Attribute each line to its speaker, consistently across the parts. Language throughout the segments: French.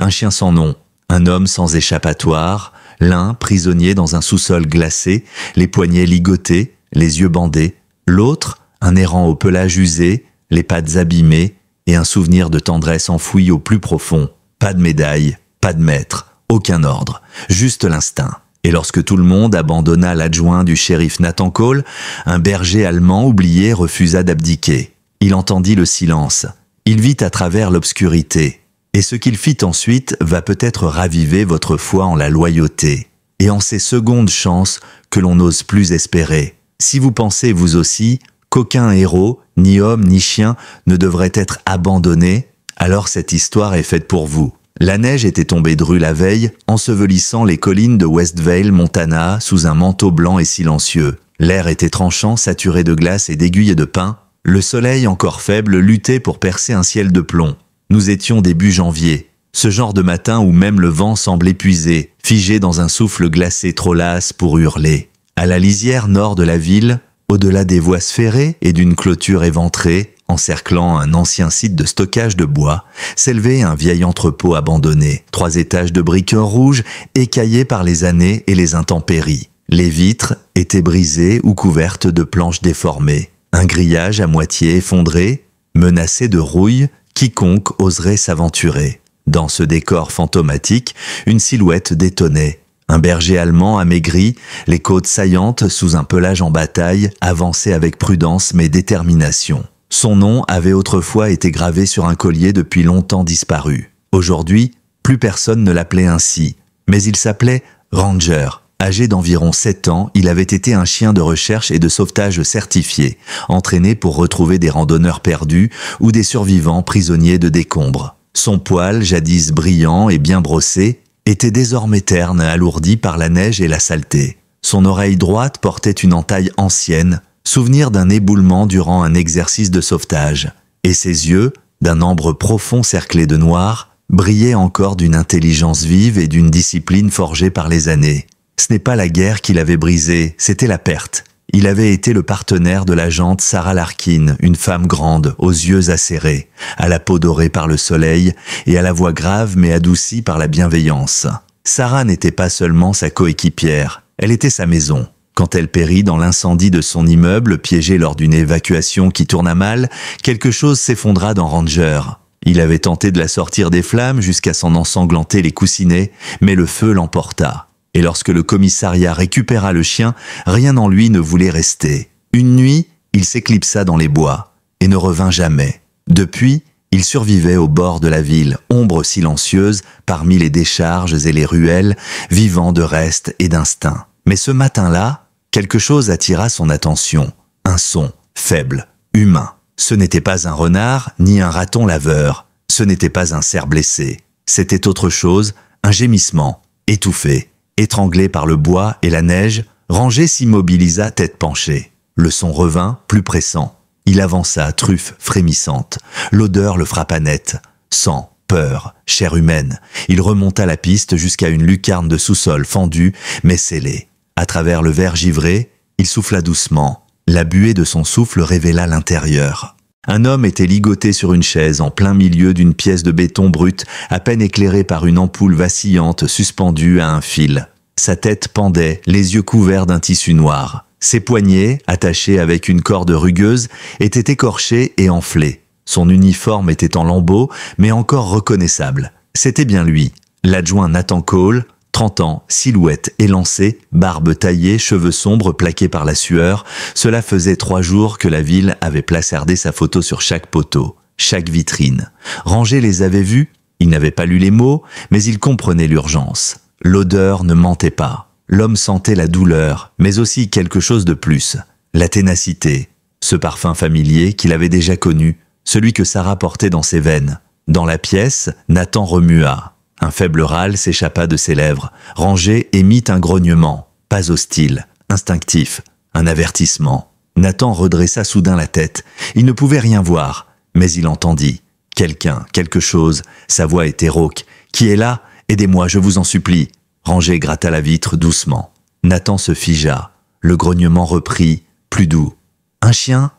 Speaker 1: Un chien sans nom, un homme sans échappatoire, l'un prisonnier dans un sous-sol glacé, les poignets ligotés, les yeux bandés, l'autre, un errant au pelage usé, les pattes abîmées, et un souvenir de tendresse enfoui au plus profond. Pas de médaille, pas de maître, aucun ordre, juste l'instinct. Et lorsque tout le monde abandonna l'adjoint du shérif Nathan Cole, un berger allemand oublié refusa d'abdiquer. Il entendit le silence. Il vit à travers l'obscurité. Et ce qu'il fit ensuite va peut-être raviver votre foi en la loyauté et en ces secondes chances que l'on n'ose plus espérer. Si vous pensez vous aussi qu'aucun héros, ni homme ni chien, ne devrait être abandonné, alors cette histoire est faite pour vous. La neige était tombée drue la veille, ensevelissant les collines de Westvale, Montana, sous un manteau blanc et silencieux. L'air était tranchant, saturé de glace et d'aiguilles de pin. Le soleil, encore faible, luttait pour percer un ciel de plomb. Nous étions début janvier. Ce genre de matin où même le vent semble épuisé, figé dans un souffle glacé trop las pour hurler. À la lisière nord de la ville, au-delà des voies sphérées et d'une clôture éventrée, encerclant un ancien site de stockage de bois, s'élevait un vieil entrepôt abandonné. 3 étages de briques rouges, écaillés par les années et les intempéries. Les vitres étaient brisées ou couvertes de planches déformées. Un grillage à moitié effondré, menacé de rouille, quiconque oserait s'aventurer. Dans ce décor fantomatique, une silhouette détonnait. Un berger allemand amaigri, les côtes saillantes sous un pelage en bataille, avançait avec prudence mais détermination. Son nom avait autrefois été gravé sur un collier depuis longtemps disparu. Aujourd'hui, plus personne ne l'appelait ainsi, mais il s'appelait Ranger. Âgé d'environ 7 ans, il avait été un chien de recherche et de sauvetage certifié, entraîné pour retrouver des randonneurs perdus ou des survivants prisonniers de décombres. Son poil, jadis brillant et bien brossé, était désormais terne, alourdi par la neige et la saleté. Son oreille droite portait une entaille ancienne, souvenir d'un éboulement durant un exercice de sauvetage, et ses yeux, d'un ambre profond cerclé de noir, brillaient encore d'une intelligence vive et d'une discipline forgée par les années. Ce n'est pas la guerre qui l'avait brisé, c'était la perte. Il avait été le partenaire de l'agente Sarah Larkin, une femme grande, aux yeux acérés, à la peau dorée par le soleil et à la voix grave mais adoucie par la bienveillance. Sarah n'était pas seulement sa coéquipière, elle était sa maison. Quand elle périt dans l'incendie de son immeuble, piégé lors d'une évacuation qui tourna mal, quelque chose s'effondra dans Ranger. Il avait tenté de la sortir des flammes jusqu'à s'en ensanglanter les coussinets, mais le feu l'emporta. Et lorsque le commissariat récupéra le chien, rien en lui ne voulait rester. Une nuit, il s'éclipsa dans les bois et ne revint jamais. Depuis, il survivait au bord de la ville, ombre silencieuse parmi les décharges et les ruelles, vivant de restes et d'instincts. Mais ce matin-là, quelque chose attira son attention. Un son, faible, humain. Ce n'était pas un renard, ni un raton laveur. Ce n'était pas un cerf blessé. C'était autre chose, un gémissement, étouffé. Étranglé par le bois et la neige, Ranger s'immobilisa tête penchée. Le son revint, plus pressant. Il avança, truffe frémissante. L'odeur le frappa net. Sang, peur, chair humaine. Il remonta la piste jusqu'à une lucarne de sous-sol fendue, mais scellée. À travers le verre givré, il souffla doucement. La buée de son souffle révéla l'intérieur. Un homme était ligoté sur une chaise en plein milieu d'une pièce de béton brute, à peine éclairée par une ampoule vacillante suspendue à un fil. Sa tête pendait, les yeux couverts d'un tissu noir. Ses poignets, attachés avec une corde rugueuse, étaient écorchés et enflés. Son uniforme était en lambeaux, mais encore reconnaissable. C'était bien lui, l'adjoint Nathan Cole, 30 ans, silhouette élancée, barbe taillée, cheveux sombres plaqués par la sueur. Cela faisait 3 jours que la ville avait placardé sa photo sur chaque poteau, chaque vitrine. Ranger les avait vus, il n'avait pas lu les mots, mais il comprenait l'urgence. L'odeur ne mentait pas. L'homme sentait la douleur, mais aussi quelque chose de plus, la ténacité. Ce parfum familier qu'il avait déjà connu, celui que Sarah portait dans ses veines. Dans la pièce, Nathan remua. Un faible râle s'échappa de ses lèvres. Ranger émit un grognement, pas hostile, instinctif, un avertissement. Nathan redressa soudain la tête. Il ne pouvait rien voir, mais il entendit. Quelqu'un, quelque chose, sa voix était rauque. « Qui est là ? Aidez-moi, je vous en supplie !» Ranger gratta la vitre doucement. Nathan se figea. Le grognement reprit, plus doux. « Un chien ?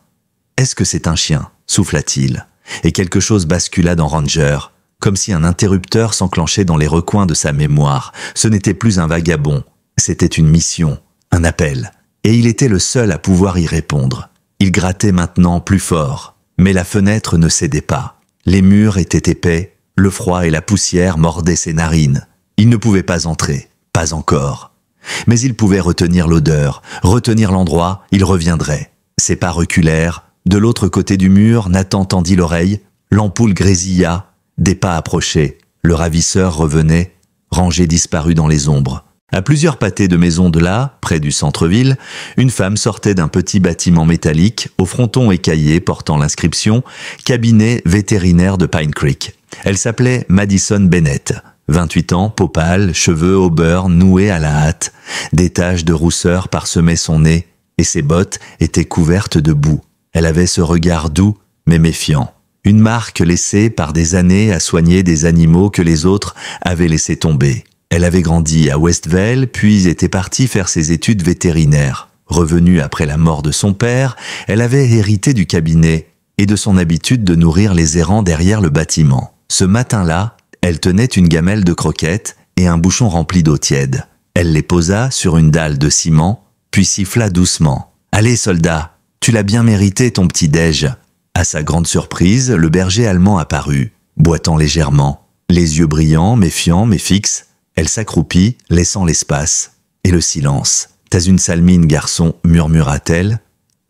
Speaker 1: Est-ce que c'est un chien ?» souffla-t-il. Et quelque chose bascula dans Ranger. comme si un interrupteur s'enclenchait dans les recoins de sa mémoire. Ce n'était plus un vagabond, c'était une mission, un appel. Et il était le seul à pouvoir y répondre. Il grattait maintenant plus fort, mais la fenêtre ne cédait pas. Les murs étaient épais, le froid et la poussière mordaient ses narines. Il ne pouvait pas entrer, pas encore. Mais il pouvait retenir l'odeur, retenir l'endroit, il reviendrait. Ses pas reculèrent. De l'autre côté du mur, Nathan tendit l'oreille, l'ampoule grésilla, des pas approchaient. Le ravisseur revenait, rangé disparu dans les ombres. À plusieurs pâtés de maisons de là, près du centre-ville, une femme sortait d'un petit bâtiment métallique au fronton écaillé portant l'inscription « Cabinet vétérinaire de Pine Creek ». Elle s'appelait Madison Bennett. 28 ans, peau pâle, cheveux au beurre noués à la hâte. Des taches de rousseur parsemaient son nez et ses bottes étaient couvertes de boue. Elle avait ce regard doux mais méfiant. Une marque laissée par des années à soigner des animaux que les autres avaient laissé tomber. Elle avait grandi à Westvale, puis était partie faire ses études vétérinaires. Revenue après la mort de son père, elle avait hérité du cabinet et de son habitude de nourrir les errants derrière le bâtiment. Ce matin-là, elle tenait une gamelle de croquettes et un bouchon rempli d'eau tiède. Elle les posa sur une dalle de ciment, puis siffla doucement. « Allez, soldat, tu l'as bien mérité ton petit déj !» À sa grande surprise, le berger allemand apparut, boitant légèrement, les yeux brillants, méfiants mais fixes. Elle s'accroupit, laissant l'espace. Et le silence. « T'as une sale mine, garçon », murmura-t-elle.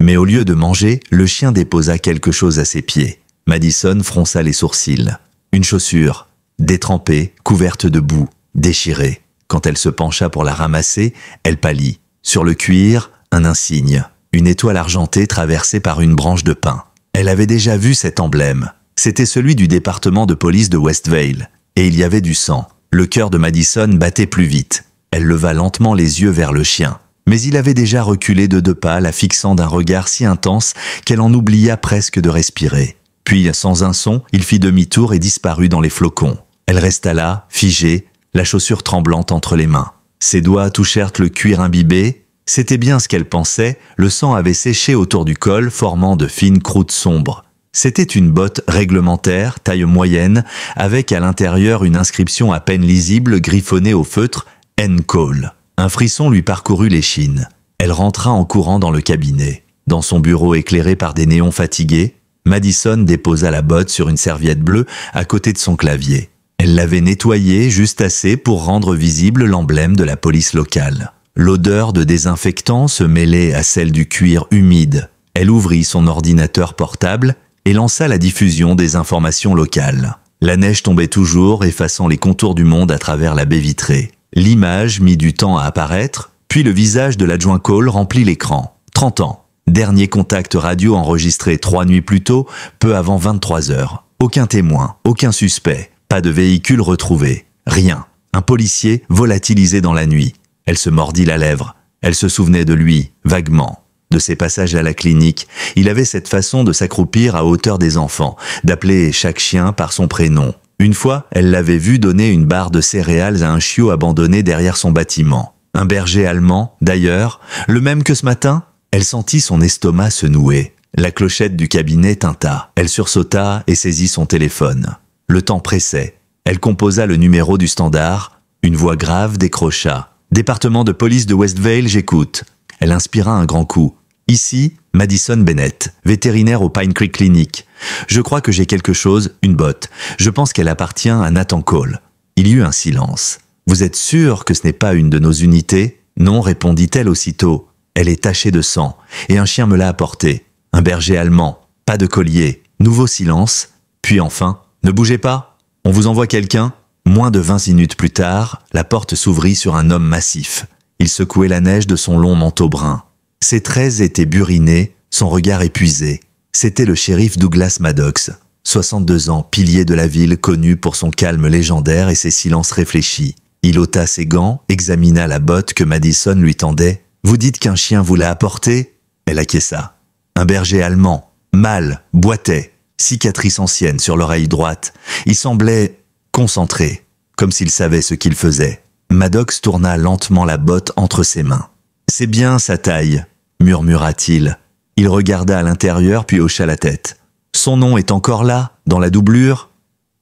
Speaker 1: Mais au lieu de manger, le chien déposa quelque chose à ses pieds. Madison fronça les sourcils. Une chaussure, détrempée, couverte de boue, déchirée. Quand elle se pencha pour la ramasser, elle pâlit. Sur le cuir, un insigne. Une étoile argentée traversée par une branche de pin. Elle avait déjà vu cet emblème. C'était celui du département de police de Westvale. Et il y avait du sang. Le cœur de Madison battait plus vite. Elle leva lentement les yeux vers le chien. Mais il avait déjà reculé de 2 pas, la fixant d'un regard si intense qu'elle en oublia presque de respirer. Puis, sans un son, il fit demi-tour et disparut dans les flocons. Elle resta là, figée, la chaussure tremblante entre les mains. Ses doigts touchèrent le cuir imbibé. C'était bien ce qu'elle pensait, le sang avait séché autour du col, formant de fines croûtes sombres. C'était une botte réglementaire, taille moyenne, avec à l'intérieur une inscription à peine lisible griffonnée au feutre « N-Call ». Un frisson lui parcourut l'échine. Elle rentra en courant dans le cabinet. Dans son bureau éclairé par des néons fatigués, Madison déposa la botte sur une serviette bleue à côté de son clavier. Elle l'avait nettoyée juste assez pour rendre visible l'emblème de la police locale. L'odeur de désinfectant se mêlait à celle du cuir humide. Elle ouvrit son ordinateur portable et lança la diffusion des informations locales. La neige tombait toujours, effaçant les contours du monde à travers la baie vitrée. L'image mit du temps à apparaître, puis le visage de l'adjoint Cole remplit l'écran. 30 ans. Dernier contact radio enregistré 3 nuits plus tôt, peu avant 23 heures. Aucun témoin, aucun suspect, pas de véhicule retrouvé. Rien. Un policier volatilisé dans la nuit. Elle se mordit la lèvre. Elle se souvenait de lui, vaguement. De ses passages à la clinique, il avait cette façon de s'accroupir à hauteur des enfants, d'appeler chaque chien par son prénom. Une fois, elle l'avait vu donner une barre de céréales à un chiot abandonné derrière son bâtiment. Un berger allemand, d'ailleurs, le même que ce matin. Elle sentit son estomac se nouer. La clochette du cabinet tinta. Elle sursauta et saisit son téléphone. Le temps pressait. Elle composa le numéro du standard. Une voix grave décrocha. « Département de police de Westvale, j'écoute. » Elle inspira un grand coup. « Ici, Madison Bennett, vétérinaire au Pine Creek Clinic. Je crois que j'ai quelque chose, une botte. Je pense qu'elle appartient à Nathan Cole. » Il y eut un silence. « Vous êtes sûr que ce n'est pas une de nos unités ?»« Non, répondit-elle aussitôt. Elle est tachée de sang, et un chien me l'a apportée. Un berger allemand, pas de collier. » Nouveau silence, puis enfin, « Ne bougez pas, on vous envoie quelqu'un ?» Moins de 20 minutes plus tard, la porte s'ouvrit sur un homme massif. Il secouait la neige de son long manteau brun. Ses traits étaient burinés, son regard épuisé. C'était le shérif Douglas Maddox, 62 ans, pilier de la ville, connu pour son calme légendaire et ses silences réfléchis. Il ôta ses gants, examina la botte que Madison lui tendait. « Vous dites qu'un chien vous l'a apporté ?» Elle acquiesça. Un berger allemand, mâle, boitait, cicatrice ancienne sur l'oreille droite. Il semblait concentré, comme s'il savait ce qu'il faisait. Maddox tourna lentement la botte entre ses mains. « C'est bien sa taille », murmura-t-il. Il regarda à l'intérieur puis hocha la tête. « Son nom est encore là, dans la doublure ?»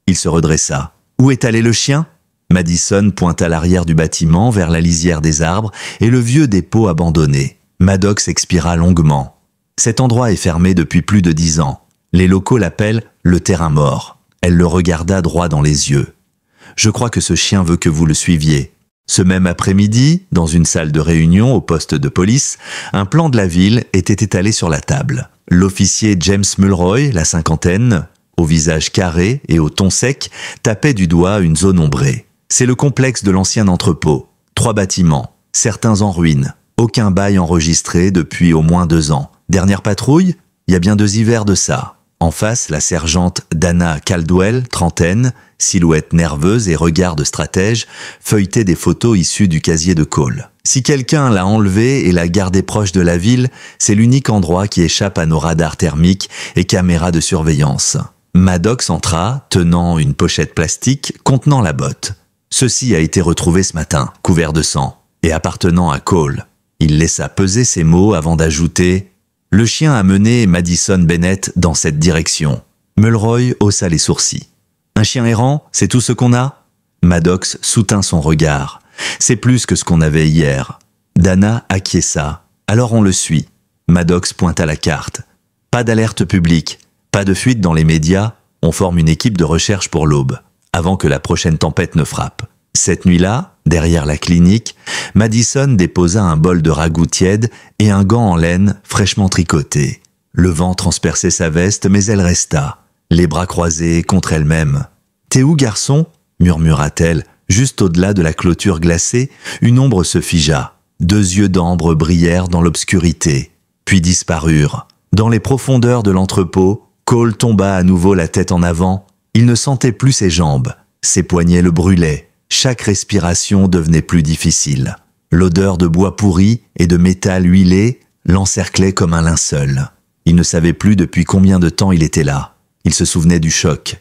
Speaker 1: Il se redressa. « Où est allé le chien ?» Madison pointa l'arrière du bâtiment vers la lisière des arbres et le vieux dépôt abandonné. Maddox expira longuement. Cet endroit est fermé depuis plus de 10 ans. Les locaux l'appellent le terrain mort. Elle le regarda droit dans les yeux. « Je crois que ce chien veut que vous le suiviez. » Ce même après-midi, dans une salle de réunion au poste de police, un plan de la ville était étalé sur la table. L'officier James Mulroy, la cinquantaine, au visage carré et au ton sec, tapait du doigt une zone ombrée. C'est le complexe de l'ancien entrepôt. 3 bâtiments, certains en ruine. Aucun bail enregistré depuis au moins 2 ans. Dernière patrouille, il y a bien 2 hivers de ça. En face, la sergente Dana Caldwell, trentaine, silhouette nerveuse et regard de stratège, feuilletait des photos issues du casier de Cole. Si quelqu'un l'a enlevée et l'a gardée proche de la ville, c'est l'unique endroit qui échappe à nos radars thermiques et caméras de surveillance. Maddox entra, tenant une pochette plastique contenant la botte. Ceci a été retrouvé ce matin, couvert de sang, et appartenant à Cole. Il laissa peser ses mots avant d'ajouter « Le chien a mené Madison Bennett dans cette direction. » Mulroy haussa les sourcils. « Un chien errant, c'est tout ce qu'on a ?» Maddox soutint son regard. « C'est plus que ce qu'on avait hier. » Dana acquiesça. « Alors on le suit. » Maddox pointa la carte. « Pas d'alerte publique, pas de fuite dans les médias, on forme une équipe de recherche pour l'aube, avant que la prochaine tempête ne frappe. » Cette nuit-là, derrière la clinique, Madison déposa un bol de ragoût tiède et un gant en laine fraîchement tricoté. Le vent transperçait sa veste, mais elle resta, les bras croisés contre elle-même. « T'es où, garçon ?» murmura-t-elle. Juste au-delà de la clôture glacée, une ombre se figea. 2 yeux d'ambre brillèrent dans l'obscurité, puis disparurent. Dans les profondeurs de l'entrepôt, Cole tomba à nouveau la tête en avant. Il ne sentait plus ses jambes. Ses poignets le brûlaient. Chaque respiration devenait plus difficile. L'odeur de bois pourri et de métal huilé l'encerclait comme un linceul. Il ne savait plus depuis combien de temps il était là. Il se souvenait du choc.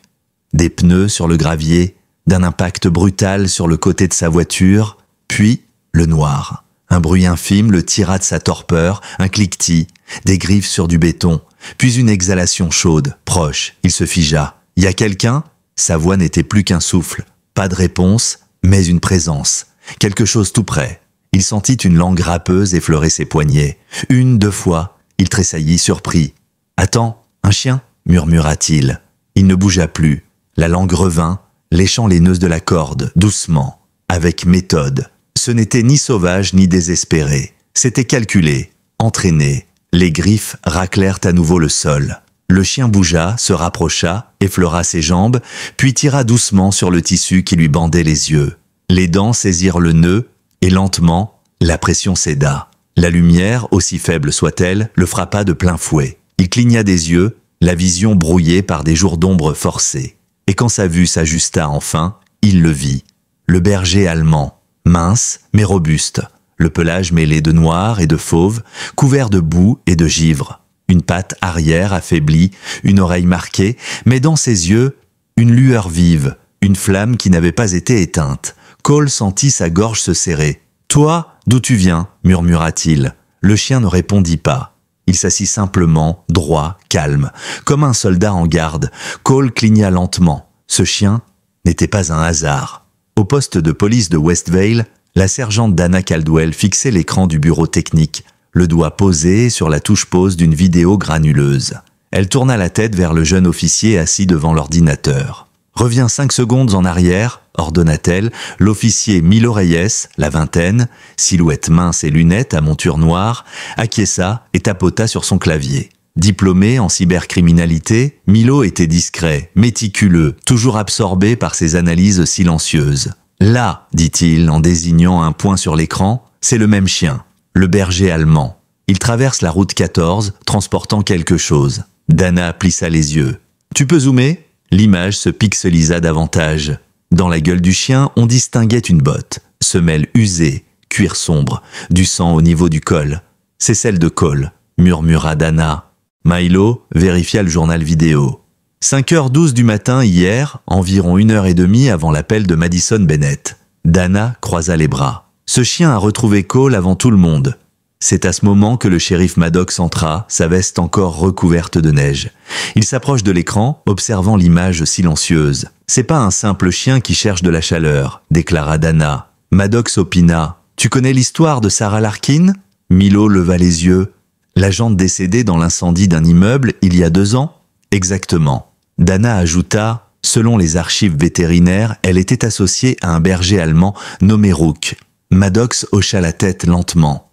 Speaker 1: Des pneus sur le gravier, d'un impact brutal sur le côté de sa voiture, puis le noir. Un bruit infime le tira de sa torpeur, un cliquetis, des griffes sur du béton, puis une exhalation chaude, proche. Il se figea. « Y a quelqu'un ?» Sa voix n'était plus qu'un souffle. Pas de réponse, mais une présence. Quelque chose tout près. Il sentit une langue râpeuse effleurer ses poignets. 1, 2 fois, il tressaillit, surpris. « Attends, un chien ?» murmura-t-il. Il ne bougea plus. La langue revint, léchant les nœuds de la corde, doucement, avec méthode. Ce n'était ni sauvage ni désespéré. C'était calculé, entraîné. Les griffes raclèrent à nouveau le sol. Le chien bougea, se rapprocha, effleura ses jambes, puis tira doucement sur le tissu qui lui bandait les yeux. Les dents saisirent le nœud, et lentement, la pression céda. La lumière, aussi faible soit-elle, le frappa de plein fouet. Il cligna des yeux, la vision brouillée par des jours d'ombre forcés. Et quand sa vue s'ajusta enfin, il le vit. Le berger allemand, mince mais robuste, le pelage mêlé de noir et de fauve, couvert de boue et de givre. Une patte arrière affaiblie, une oreille marquée, mais dans ses yeux, une lueur vive, une flamme qui n'avait pas été éteinte. Cole sentit sa gorge se serrer. « Toi, d'où tu viens ?» murmura-t-il. Le chien ne répondit pas. Il s'assit simplement, droit, calme, comme un soldat en garde. Cole cligna lentement. Ce chien n'était pas un hasard. Au poste de police de Westvale, la sergente Dana Caldwell fixait l'écran du bureau technique, le doigt posé sur la touche pause d'une vidéo granuleuse. Elle tourna la tête vers le jeune officier assis devant l'ordinateur. « Reviens 5 secondes en arrière », ordonna-t-elle. L'officier Milo Reyes, la vingtaine, silhouette mince et lunettes à monture noire, acquiesça et tapota sur son clavier. Diplômé en cybercriminalité, Milo était discret, méticuleux, toujours absorbé par ses analyses silencieuses. « Là », dit-il en désignant un point sur l'écran, « c'est le même chien. Le berger allemand. Il traverse la route 14, transportant quelque chose. » Dana plissa les yeux. « Tu peux zoomer ?» L'image se pixelisa davantage. Dans la gueule du chien, on distinguait une botte, semelle usée, cuir sombre, du sang au niveau du col. « C'est celle de Cole », murmura Dana. Milo vérifia le journal vidéo. 5h12 du matin hier, environ 1h30 avant l'appel de Madison Bennett. Dana croisa les bras. Ce chien a retrouvé Cole avant tout le monde. C'est à ce moment que le shérif Maddox entra, sa veste encore recouverte de neige. Il s'approche de l'écran, observant l'image silencieuse. « C'est pas un simple chien qui cherche de la chaleur », déclara Dana. Maddox opina. « Tu connais l'histoire de Sarah Larkin ?» Milo leva les yeux. « L'agente décédée dans l'incendie d'un immeuble il y a 2 ans ?» Exactement. Dana ajouta. Selon les archives vétérinaires, elle était associée à un berger allemand nommé Rook. Maddox hocha la tête lentement.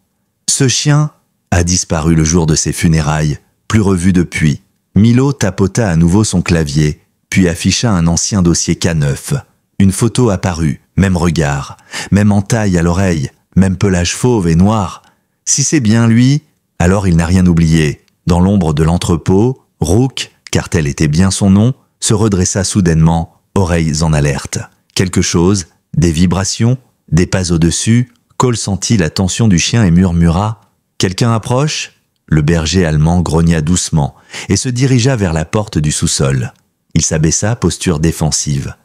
Speaker 1: Ce chien a disparu le jour de ses funérailles, plus revu depuis. Milo tapota à nouveau son clavier, puis afficha un ancien dossier K9. Une photo apparut, même regard, même entaille à l'oreille, même pelage fauve et noir. Si c'est bien lui, alors il n'a rien oublié. Dans l'ombre de l'entrepôt, Rook, car tel était bien son nom, se redressa soudainement, oreilles en alerte. Quelque chose, des vibrations, des pas au-dessus. Cole sentit la tension du chien et murmura « Quelqu'un approche ?» Le berger allemand grogna doucement et se dirigea vers la porte du sous-sol. Il s'abaissa, posture défensive.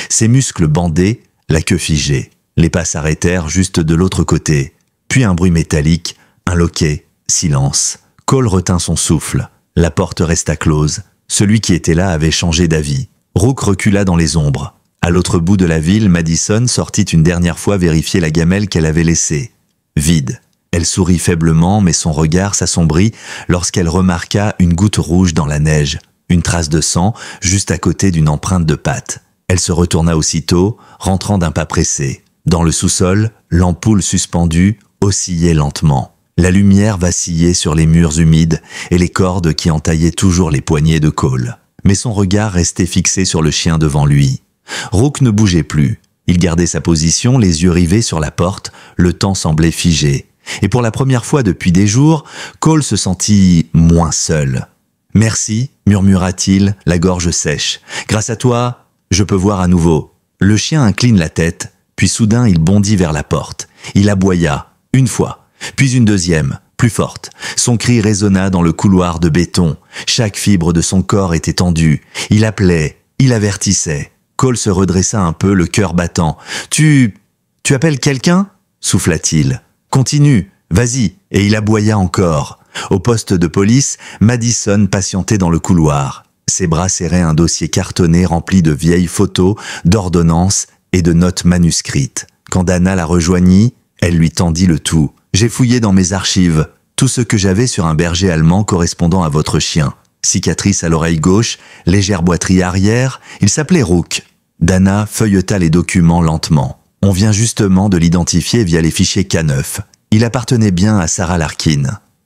Speaker 1: Ses muscles bandés, la queue figée. Les pas s'arrêtèrent juste de l'autre côté. Puis un bruit métallique, un loquet, silence. Cole retint son souffle. La porte resta close. Celui qui était là avait changé d'avis. Rook recula dans les ombres. À l'autre bout de la ville, Madison sortit une dernière fois vérifier la gamelle qu'elle avait laissée. Vide. Elle sourit faiblement, mais son regard s'assombrit lorsqu'elle remarqua une goutte rouge dans la neige, une trace de sang juste à côté d'une empreinte de patte. Elle se retourna aussitôt, rentrant d'un pas pressé. Dans le sous-sol, l'ampoule suspendue oscillait lentement. La lumière vacillait sur les murs humides et les cordes qui entaillaient toujours les poignets de Cole. Mais son regard restait fixé sur le chien devant lui. Rook ne bougeait plus. Il gardait sa position, les yeux rivés sur la porte, le temps semblait figé. Et pour la première fois depuis des jours, Cole se sentit moins seul. « Merci », murmura-t-il, la gorge sèche. « Grâce à toi, je peux voir à nouveau. » Le chien incline la tête, puis soudain il bondit vers la porte. Il aboya, une fois, puis une deuxième, plus forte. Son cri résonna dans le couloir de béton. Chaque fibre de son corps était tendue. Il appelait, il avertissait. Cole se redressa un peu, le cœur battant. « Tu appelles quelqu'un ?» souffla-t-il. « Continue, vas-y !» Et il aboya encore. Au poste de police, Madison patientait dans le couloir. Ses bras serraient un dossier cartonné rempli de vieilles photos, d'ordonnances et de notes manuscrites. Quand Dana la rejoignit, elle lui tendit le tout. « J'ai fouillé dans mes archives. Tout ce que j'avais sur un berger allemand correspondant à votre chien. Cicatrice à l'oreille gauche, légère boiterie arrière, il s'appelait Rook. » Dana feuilleta les documents lentement. On vient justement de l'identifier via les fichiers K9. Il appartenait bien à Sarah Larkin.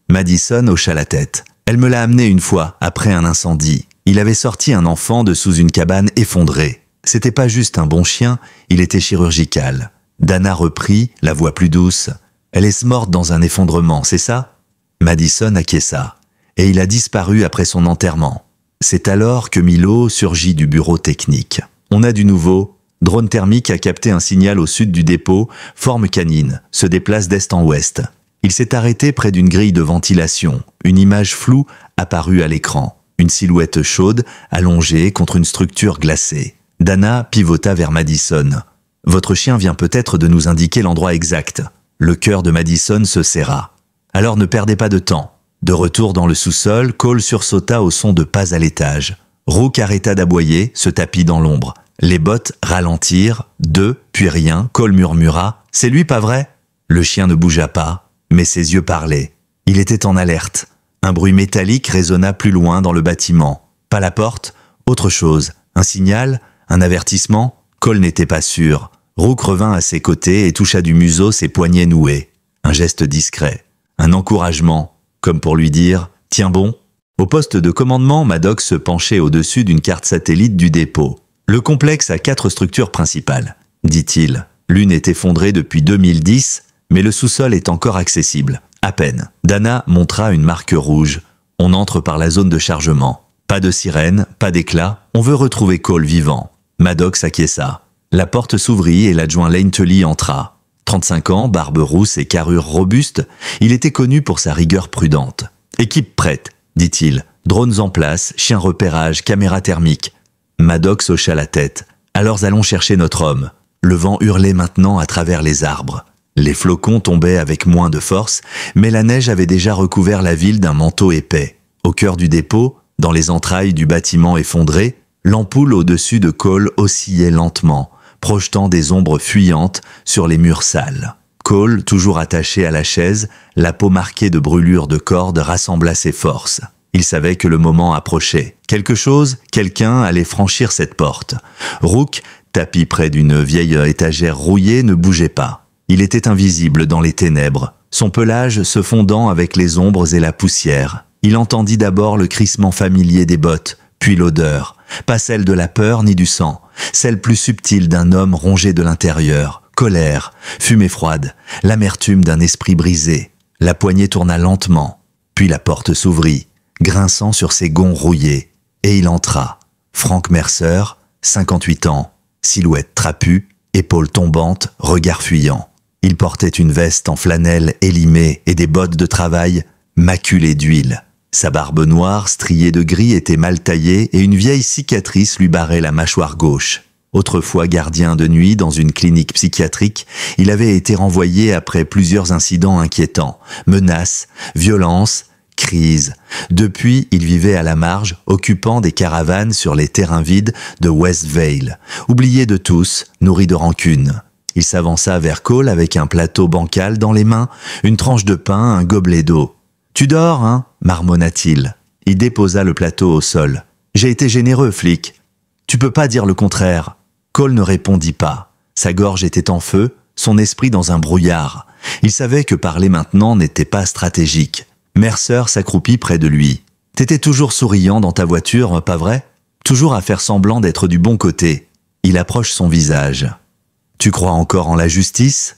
Speaker 1: Madison hocha la tête. Elle me l'a amené une fois, après un incendie. Il avait sorti un enfant de sous une cabane effondrée. C'était pas juste un bon chien, il était chirurgical. Dana reprit, la voix plus douce. Elle est morte dans un effondrement, c'est ça ? Madison acquiesça. Et il a disparu après son enterrement. C'est alors que Milo surgit du bureau technique. On a du nouveau. Drone thermique a capté un signal au sud du dépôt, forme canine, se déplace d'est en ouest. Il s'est arrêté près d'une grille de ventilation. Une image floue apparut à l'écran. Une silhouette chaude, allongée contre une structure glacée. Dana pivota vers Madison. « Votre chien vient peut-être de nous indiquer l'endroit exact. » Le cœur de Madison se serra. « Alors ne perdez pas de temps. » De retour dans le sous-sol, Cole sursauta au son de pas à l'étage. Rook arrêta d'aboyer, se tapit dans l'ombre. Les bottes ralentirent, 2, puis rien. Cole murmura « C'est lui, pas vrai ?» Le chien ne bougea pas, mais ses yeux parlaient. Il était en alerte. Un bruit métallique résonna plus loin dans le bâtiment. Pas la porte, autre chose. Un signal, un avertissement. Cole n'était pas sûr. Rook revint à ses côtés et toucha du museau ses poignets noués. Un geste discret. Un encouragement, comme pour lui dire « Tiens bon ». Au poste de commandement, Maddox se penchait au-dessus d'une carte satellite du dépôt. Le complexe a 4 structures principales, dit-il. L'une est effondrée depuis 2010, mais le sous-sol est encore accessible. À peine. Dana montra une marque rouge. On entre par la zone de chargement. Pas de sirène, pas d'éclat. On veut retrouver Cole vivant. Maddox acquiesça. La porte s'ouvrit et l'adjoint Lane Tully entra. 35 ans, barbe rousse et carrure robuste, il était connu pour sa rigueur prudente. « Équipe prête », dit-il. « Drones en place, chien repérage, caméra thermique. » Maddox hocha la tête. « Alors allons chercher notre homme. » Le vent hurlait maintenant à travers les arbres. Les flocons tombaient avec moins de force, mais la neige avait déjà recouvert la ville d'un manteau épais. Au cœur du dépôt, dans les entrailles du bâtiment effondré, l'ampoule au-dessus de Cole oscillait lentement, projetant des ombres fuyantes sur les murs sales. Cole, toujours attaché à la chaise, la peau marquée de brûlures de corde, rassembla ses forces. Il savait que le moment approchait. Quelqu'un allait franchir cette porte. Rook, tapi près d'une vieille étagère rouillée, ne bougeait pas. Il était invisible dans les ténèbres, son pelage se fondant avec les ombres et la poussière. Il entendit d'abord le crissement familier des bottes, puis l'odeur, pas celle de la peur ni du sang, celle plus subtile d'un homme rongé de l'intérieur. Colère, fumée froide, l'amertume d'un esprit brisé. La poignée tourna lentement, puis la porte s'ouvrit, grinçant sur ses gonds rouillés, et il entra. Frank Mercer, 58 ans, silhouette trapue, épaules tombantes, regard fuyant. Il portait une veste en flanelle élimée et des bottes de travail maculées d'huile. Sa barbe noire, striée de gris, était mal taillée et une vieille cicatrice lui barrait la mâchoire gauche. Autrefois gardien de nuit dans une clinique psychiatrique, il avait été renvoyé après plusieurs incidents inquiétants, menaces, violences, crises. Depuis, il vivait à la marge, occupant des caravanes sur les terrains vides de West Vale, oublié de tous, nourri de rancune. Il s'avança vers Cole avec un plateau bancal dans les mains, une tranche de pain, un gobelet d'eau. « Tu dors, hein » marmonna-t-il. Il déposa le plateau au sol. « J'ai été généreux, flic. Tu peux pas dire le contraire. » Cole ne répondit pas. Sa gorge était en feu, son esprit dans un brouillard. Il savait que parler maintenant n'était pas stratégique. Mercer s'accroupit près de lui. « T'étais toujours souriant dans ta voiture, pas vrai ? Toujours à faire semblant d'être du bon côté. » Il approche son visage. « Tu crois encore en la justice ?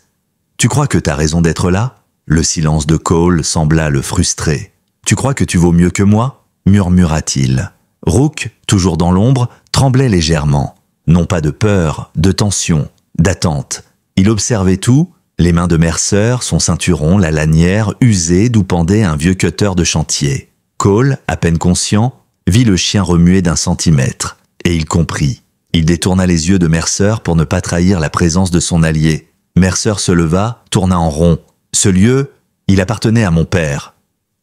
Speaker 1: Tu crois que t'as raison d'être là ?» Le silence de Cole sembla le frustrer. « Tu crois que tu vaux mieux que moi ?» murmura-t-il. Rook, toujours dans l'ombre, tremblait légèrement. Non pas de peur, de tension, d'attente. Il observait tout, les mains de Mercer, son ceinturon, la lanière usée d'où pendait un vieux cutter de chantier. Cole, à peine conscient, vit le chien remuer d'1 centimètre. Et il comprit. Il détourna les yeux de Mercer pour ne pas trahir la présence de son allié. Mercer se leva, tourna en rond. Ce lieu, il appartenait à mon père.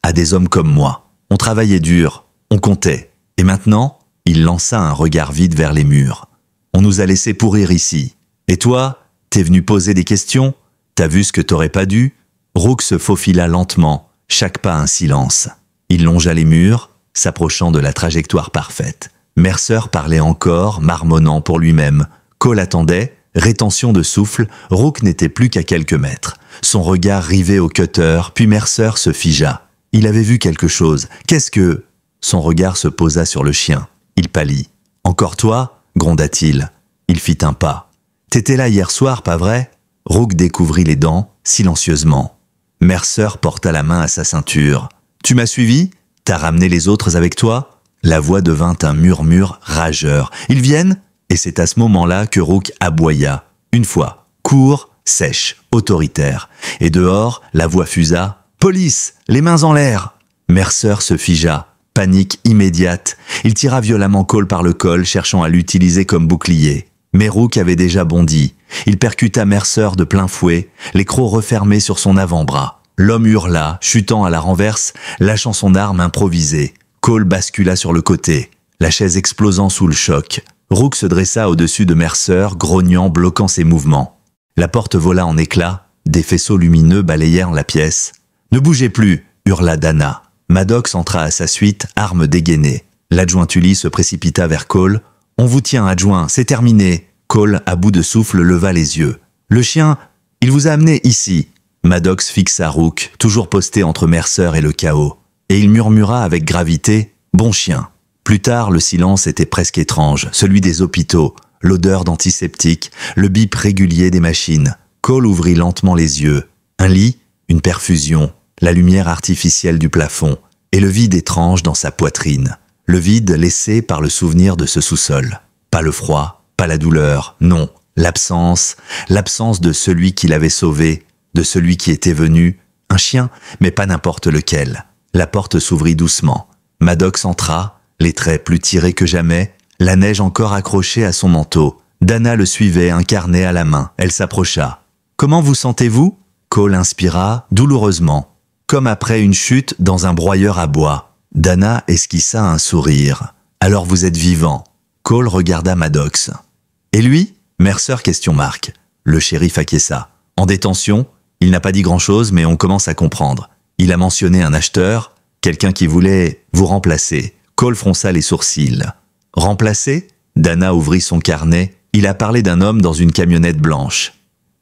Speaker 1: À des hommes comme moi. On travaillait dur, on comptait. Et maintenant, il lança un regard vide vers les murs. On nous a laissé pourrir ici. Et toi, t'es venu poser des questions ? T'as vu ce que t'aurais pas dû ? Rook se faufila lentement, chaque pas un silence. Il longea les murs, s'approchant de la trajectoire parfaite. Mercer parlait encore, marmonnant pour lui-même. Cole attendait, rétention de souffle, Rook n'était plus qu'à quelques mètres. Son regard rivé au cutter, puis Mercer se figea. Il avait vu quelque chose. Qu'est-ce que... Son regard se posa sur le chien. Il pâlit. « Encore toi ?» gronda-t-il. Il fit un pas. « T'étais là hier soir, pas vrai ?» Rook découvrit les dents, silencieusement. Mercer porta la main à sa ceinture. « Tu m'as suivi ? T'as ramené les autres avec toi ?» La voix devint un murmure rageur. « Ils viennent ?» Et c'est à ce moment-là que Rook aboya. Une fois, court, sèche, autoritaire. Et dehors, la voix fusa. « Police ! Les mains en l'air !» Mercer se figea. Panique immédiate. Il tira violemment Cole par le col, cherchant à l'utiliser comme bouclier. Mais Rook avait déjà bondi. Il percuta Mercer de plein fouet, les crocs refermés sur son avant-bras. L'homme hurla, chutant à la renverse, lâchant son arme improvisée. Cole bascula sur le côté, la chaise explosant sous le choc. Rook se dressa au-dessus de Mercer, grognant, bloquant ses mouvements. La porte vola en éclats, des faisceaux lumineux balayèrent la pièce. « Ne bougez plus !» hurla Dana. Maddox entra à sa suite, arme dégainée. L'adjoint Tully se précipita vers Cole. « On vous tient, adjoint, c'est terminé !» Cole, à bout de souffle, leva les yeux. « Le chien, il vous a amené ici !» Maddox fixa Rook, toujours posté entre Mercer et le chaos. Et il murmura avec gravité « Bon chien !» Plus tard, le silence était presque étrange, celui des hôpitaux, l'odeur d'antiseptique, le bip régulier des machines. Cole ouvrit lentement les yeux. Un lit, une perfusion, la lumière artificielle du plafond, et le vide étrange dans sa poitrine. Le vide laissé par le souvenir de ce sous-sol. Pas le froid, pas la douleur, non, l'absence de celui qui l'avait sauvé, de celui qui était venu, un chien, mais pas n'importe lequel. La porte s'ouvrit doucement. Maddox entra, les traits plus tirés que jamais, la neige encore accrochée à son manteau. Dana le suivait, un carnet à la main. Elle s'approcha. « Comment vous sentez-vous » Cole inspira douloureusement, comme après une chute dans un broyeur à bois. Dana esquissa un sourire. « Alors vous êtes vivant ?» Cole regarda Maddox. « Et lui ?» Mercer ? Le shérif acquiesça. « En détention, il n'a pas dit grand-chose, mais on commence à comprendre. Il a mentionné un acheteur, quelqu'un qui voulait vous remplacer. » Cole fronça les sourcils. « Remplacer ?» Dana ouvrit son carnet. Il a parlé d'un homme dans une camionnette blanche.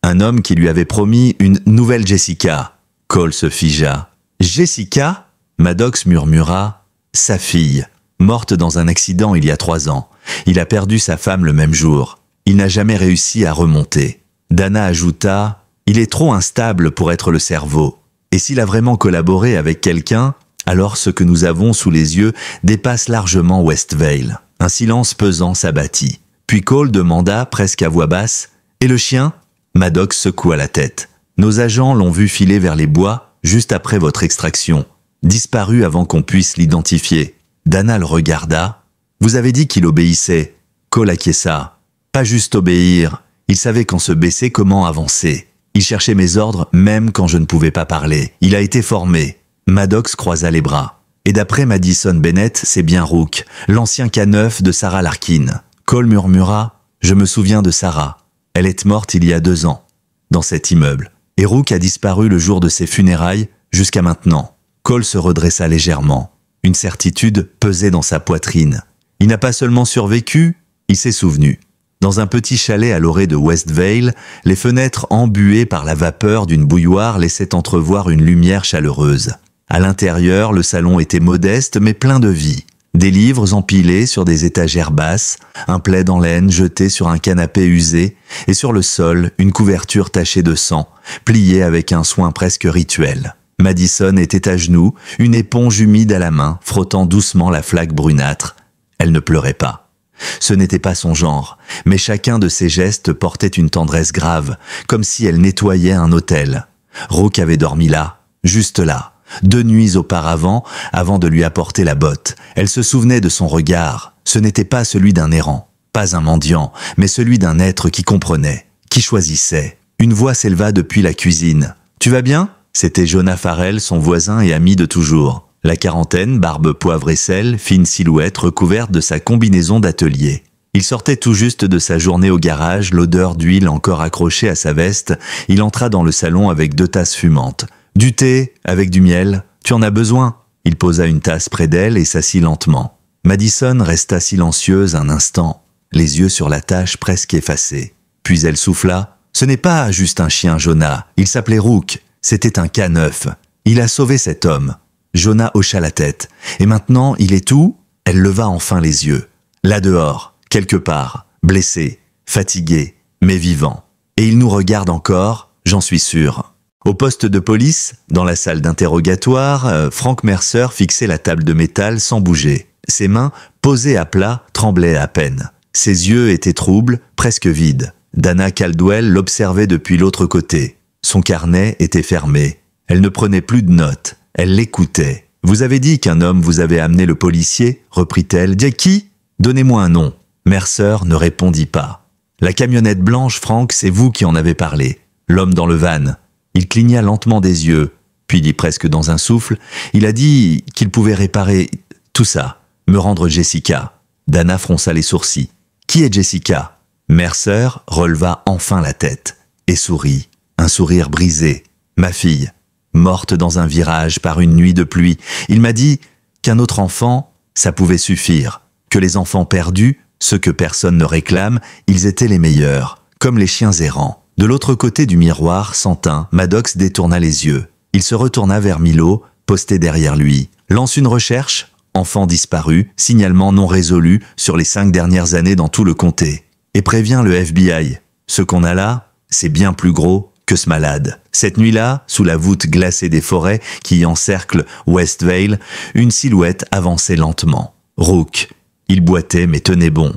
Speaker 1: Un homme qui lui avait promis une nouvelle Jessica. Cole se figea. « Jessica ?» Maddox murmura. « Sa fille, morte dans un accident il y a 3 ans. Il a perdu sa femme le même jour. Il n'a jamais réussi à remonter. » Dana ajouta. « Il est trop instable pour être le cerveau. Et s'il a vraiment collaboré avec quelqu'un, alors ce que nous avons sous les yeux dépasse largement Westvale. » Un silence pesant s'abattit. Puis Cole demanda, presque à voix basse, « Et le chien ?» Maddox secoua la tête. « Nos agents l'ont vu filer vers les bois, juste après votre extraction. Disparu avant qu'on puisse l'identifier. » Dana le regarda. « Vous avez dit qu'il obéissait. » Cole acquiesça. « Pas juste obéir. Il savait quand se baisser, comment avancer. Il cherchait mes ordres même quand je ne pouvais pas parler. Il a été formé. » Maddox croisa les bras. « Et d'après Madison Bennett, c'est bien Rook, l'ancien K9 de Sarah Larkin. » Cole murmura. « Je me souviens de Sarah. Elle est morte il y a 2 ans, dans cet immeuble. Et Rook a disparu le jour de ses funérailles, jusqu'à maintenant. » Cole se redressa légèrement. Une certitude pesait dans sa poitrine. Il n'a pas seulement survécu, il s'est souvenu. Dans un petit chalet à l'orée de Westvale, les fenêtres embuées par la vapeur d'une bouilloire laissaient entrevoir une lumière chaleureuse. À l'intérieur, le salon était modeste mais plein de vie. Des livres empilés sur des étagères basses, un plaid en laine jeté sur un canapé usé, et sur le sol, une couverture tachée de sang, pliée avec un soin presque rituel. Madison était à genoux, une éponge humide à la main, frottant doucement la flaque brunâtre. Elle ne pleurait pas. Ce n'était pas son genre, mais chacun de ses gestes portait une tendresse grave, comme si elle nettoyait un autel. Rook avait dormi là, juste là, 2 nuits auparavant, avant de lui apporter la botte. Elle se souvenait de son regard. Ce n'était pas celui d'un errant, pas un mendiant, mais celui d'un être qui comprenait, qui choisissait. Une voix s'éleva depuis la cuisine. « Tu vas bien ?» C'était Jonah Farrell, son voisin et ami de toujours. La quarantaine, barbe poivre et sel, fine silhouette recouverte de sa combinaison d'atelier. Il sortait tout juste de sa journée au garage, l'odeur d'huile encore accrochée à sa veste. Il entra dans le salon avec 2 tasses fumantes. « Du thé, avec du miel, tu en as besoin ?» Il posa une tasse près d'elle et s'assit lentement. Madison resta silencieuse un instant, les yeux sur la tache presque effacée. Puis elle souffla. « Ce n'est pas juste un chien, Jonah. Il s'appelait Rook. C'était un K9. Il a sauvé cet homme. » Jonah hocha la tête. « Et maintenant, il est où ?» Elle leva enfin les yeux. « Là dehors, quelque part, blessé, fatigué, mais vivant. Et il nous regarde encore, j'en suis sûr. » Au poste de police, dans la salle d'interrogatoire, Frank Mercer fixait la table de métal sans bouger. Ses mains, posées à plat, tremblaient à peine. Ses yeux étaient troubles, presque vides. Dana Caldwell l'observait depuis l'autre côté. Son carnet était fermé. Elle ne prenait plus de notes. Elle l'écoutait. « Vous avez dit qu'un homme vous avait amené le policier ?» reprit-elle. « Dis qui ? Donnez-moi un nom. » Mercer ne répondit pas. « La camionnette blanche, Frank, c'est vous qui en avez parlé. L'homme dans le van. » Il cligna lentement des yeux, puis dit presque dans un souffle, il a dit qu'il pouvait réparer tout ça, me rendre Jessica. Dana fronça les sourcils. Qui est Jessica ? Mercer releva enfin la tête et sourit, un sourire brisé. Ma fille, morte dans un virage par une nuit de pluie. Il m'a dit qu'un autre enfant, ça pouvait suffire, que les enfants perdus, ceux que personne ne réclame, ils étaient les meilleurs, comme les chiens errants. De l'autre côté du miroir, sans teint, Maddox détourna les yeux. Il se retourna vers Milo, posté derrière lui. Lance une recherche, enfant disparu, signalement non résolu sur les 5 dernières années dans tout le comté. Et prévient le FBI. Ce qu'on a là, c'est bien plus gros que ce malade. Cette nuit-là, sous la voûte glacée des forêts qui encerclent Westvale, une silhouette avançait lentement. Rook. Il boitait mais tenait bon.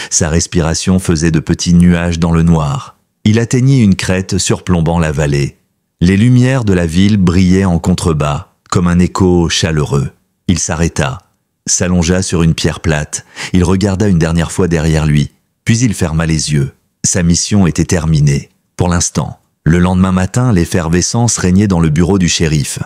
Speaker 1: Sa respiration faisait de petits nuages dans le noir. Il atteignit une crête surplombant la vallée. Les lumières de la ville brillaient en contrebas, comme un écho chaleureux. Il s'arrêta, s'allongea sur une pierre plate. Il regarda une dernière fois derrière lui, puis il ferma les yeux. Sa mission était terminée, pour l'instant. Le lendemain matin, l'effervescence régnait dans le bureau du shérif.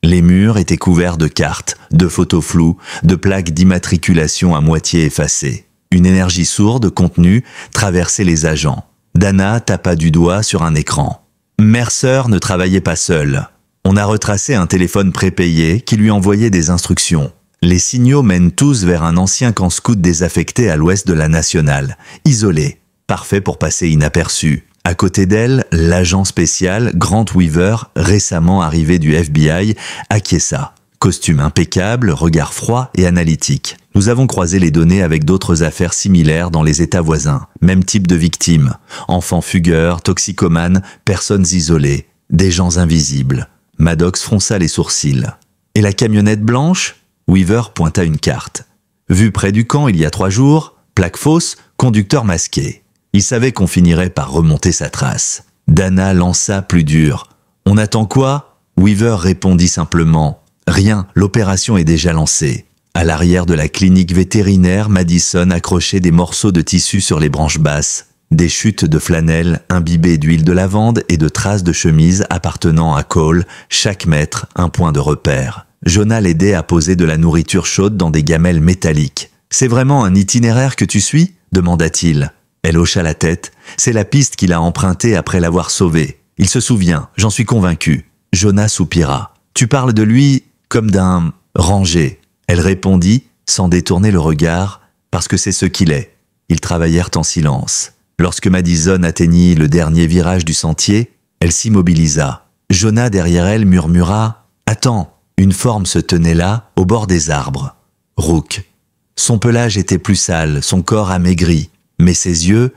Speaker 1: Les murs étaient couverts de cartes, de photos floues, de plaques d'immatriculation à moitié effacées. Une énergie sourde, contenue, traversait les agents. Dana tapa du doigt sur un écran. Mercer ne travaillait pas seul. On a retracé un téléphone prépayé qui lui envoyait des instructions. Les signaux mènent tous vers un ancien camp scout désaffecté à l'ouest de la Nationale, isolé, parfait pour passer inaperçu. À côté d'elle, l'agent spécial Grant Weaver, récemment arrivé du FBI, acquiesça. Costume impeccable, regard froid et analytique. Nous avons croisé les données avec d'autres affaires similaires dans les États voisins. Même type de victimes. Enfants fugueurs, toxicomanes, personnes isolées. Des gens invisibles. Maddox fronça les sourcils. Et la camionnette blanche ? Weaver pointa une carte. Vue près du camp il y a 3 jours, plaque fausse, conducteur masqué. Il savait qu'on finirait par remonter sa trace. Dana lança plus dur. « On attend quoi ?» Weaver répondit simplement. « Rien, l'opération est déjà lancée. » À l'arrière de la clinique vétérinaire, Madison accrochait des morceaux de tissu sur les branches basses. Des chutes de flanelle imbibées d'huile de lavande et de traces de chemise appartenant à Cole, chaque mètre un point de repère. Jonah l'aidait à poser de la nourriture chaude dans des gamelles métalliques. « C'est vraiment un itinéraire que tu suis ?» demanda-t-il. Elle hocha la tête. C'est la piste qu'il a empruntée après l'avoir sauvé. Il se souvient, j'en suis convaincu. Jonah soupira. Tu parles de lui comme d'un rangé. Elle répondit, sans détourner le regard, parce que c'est ce qu'il est. Ils travaillèrent en silence. Lorsque Madison atteignit le dernier virage du sentier, elle s'immobilisa. Jonah derrière elle murmura « Attends !» Une forme se tenait là, au bord des arbres. Rook. Son pelage était plus sale, son corps amaigri. Mais ses yeux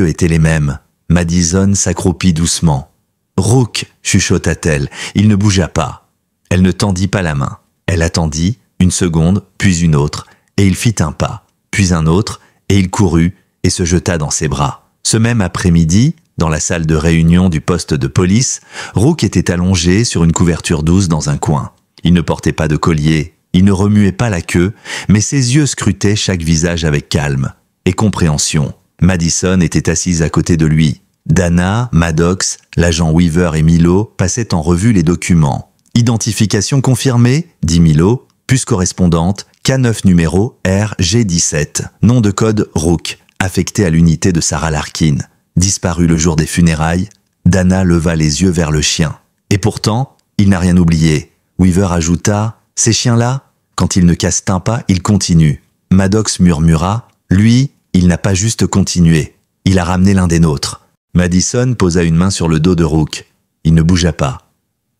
Speaker 1: étaient les mêmes. Madison s'accroupit doucement. « Rook !» chuchota-t-elle. Il ne bougea pas. Elle ne tendit pas la main. Elle attendit, une seconde, puis une autre, et il fit un pas, puis un autre, et il courut et se jeta dans ses bras. Ce même après-midi, dans la salle de réunion du poste de police, Rook était allongé sur une couverture douce dans un coin. Il ne portait pas de collier, il ne remuait pas la queue, mais ses yeux scrutaient chaque visage avec calme et compréhension. Madison était assise à côté de lui. Dana, Maddox, l'agent Weaver et Milo passaient en revue les documents. « Identification confirmée » dit Milo. « Puce correspondante, K9 numéro RG17. Nom de code Rook, affecté à l'unité de Sarah Larkin. Disparu le jour des funérailles. » Dana leva les yeux vers le chien. Et pourtant, il n'a rien oublié. Weaver ajouta « Ces chiens-là, quand ils ne cassent un pas, ils continuent. » Maddox murmura « Lui, il n'a pas juste continué. Il a ramené l'un des nôtres. » Madison posa une main sur le dos de Rook. Il ne bougea pas.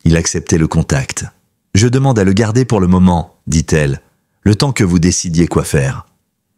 Speaker 1: Il acceptait le contact. « Je demande à le garder pour le moment, » dit-elle, « le temps que vous décidiez quoi faire. »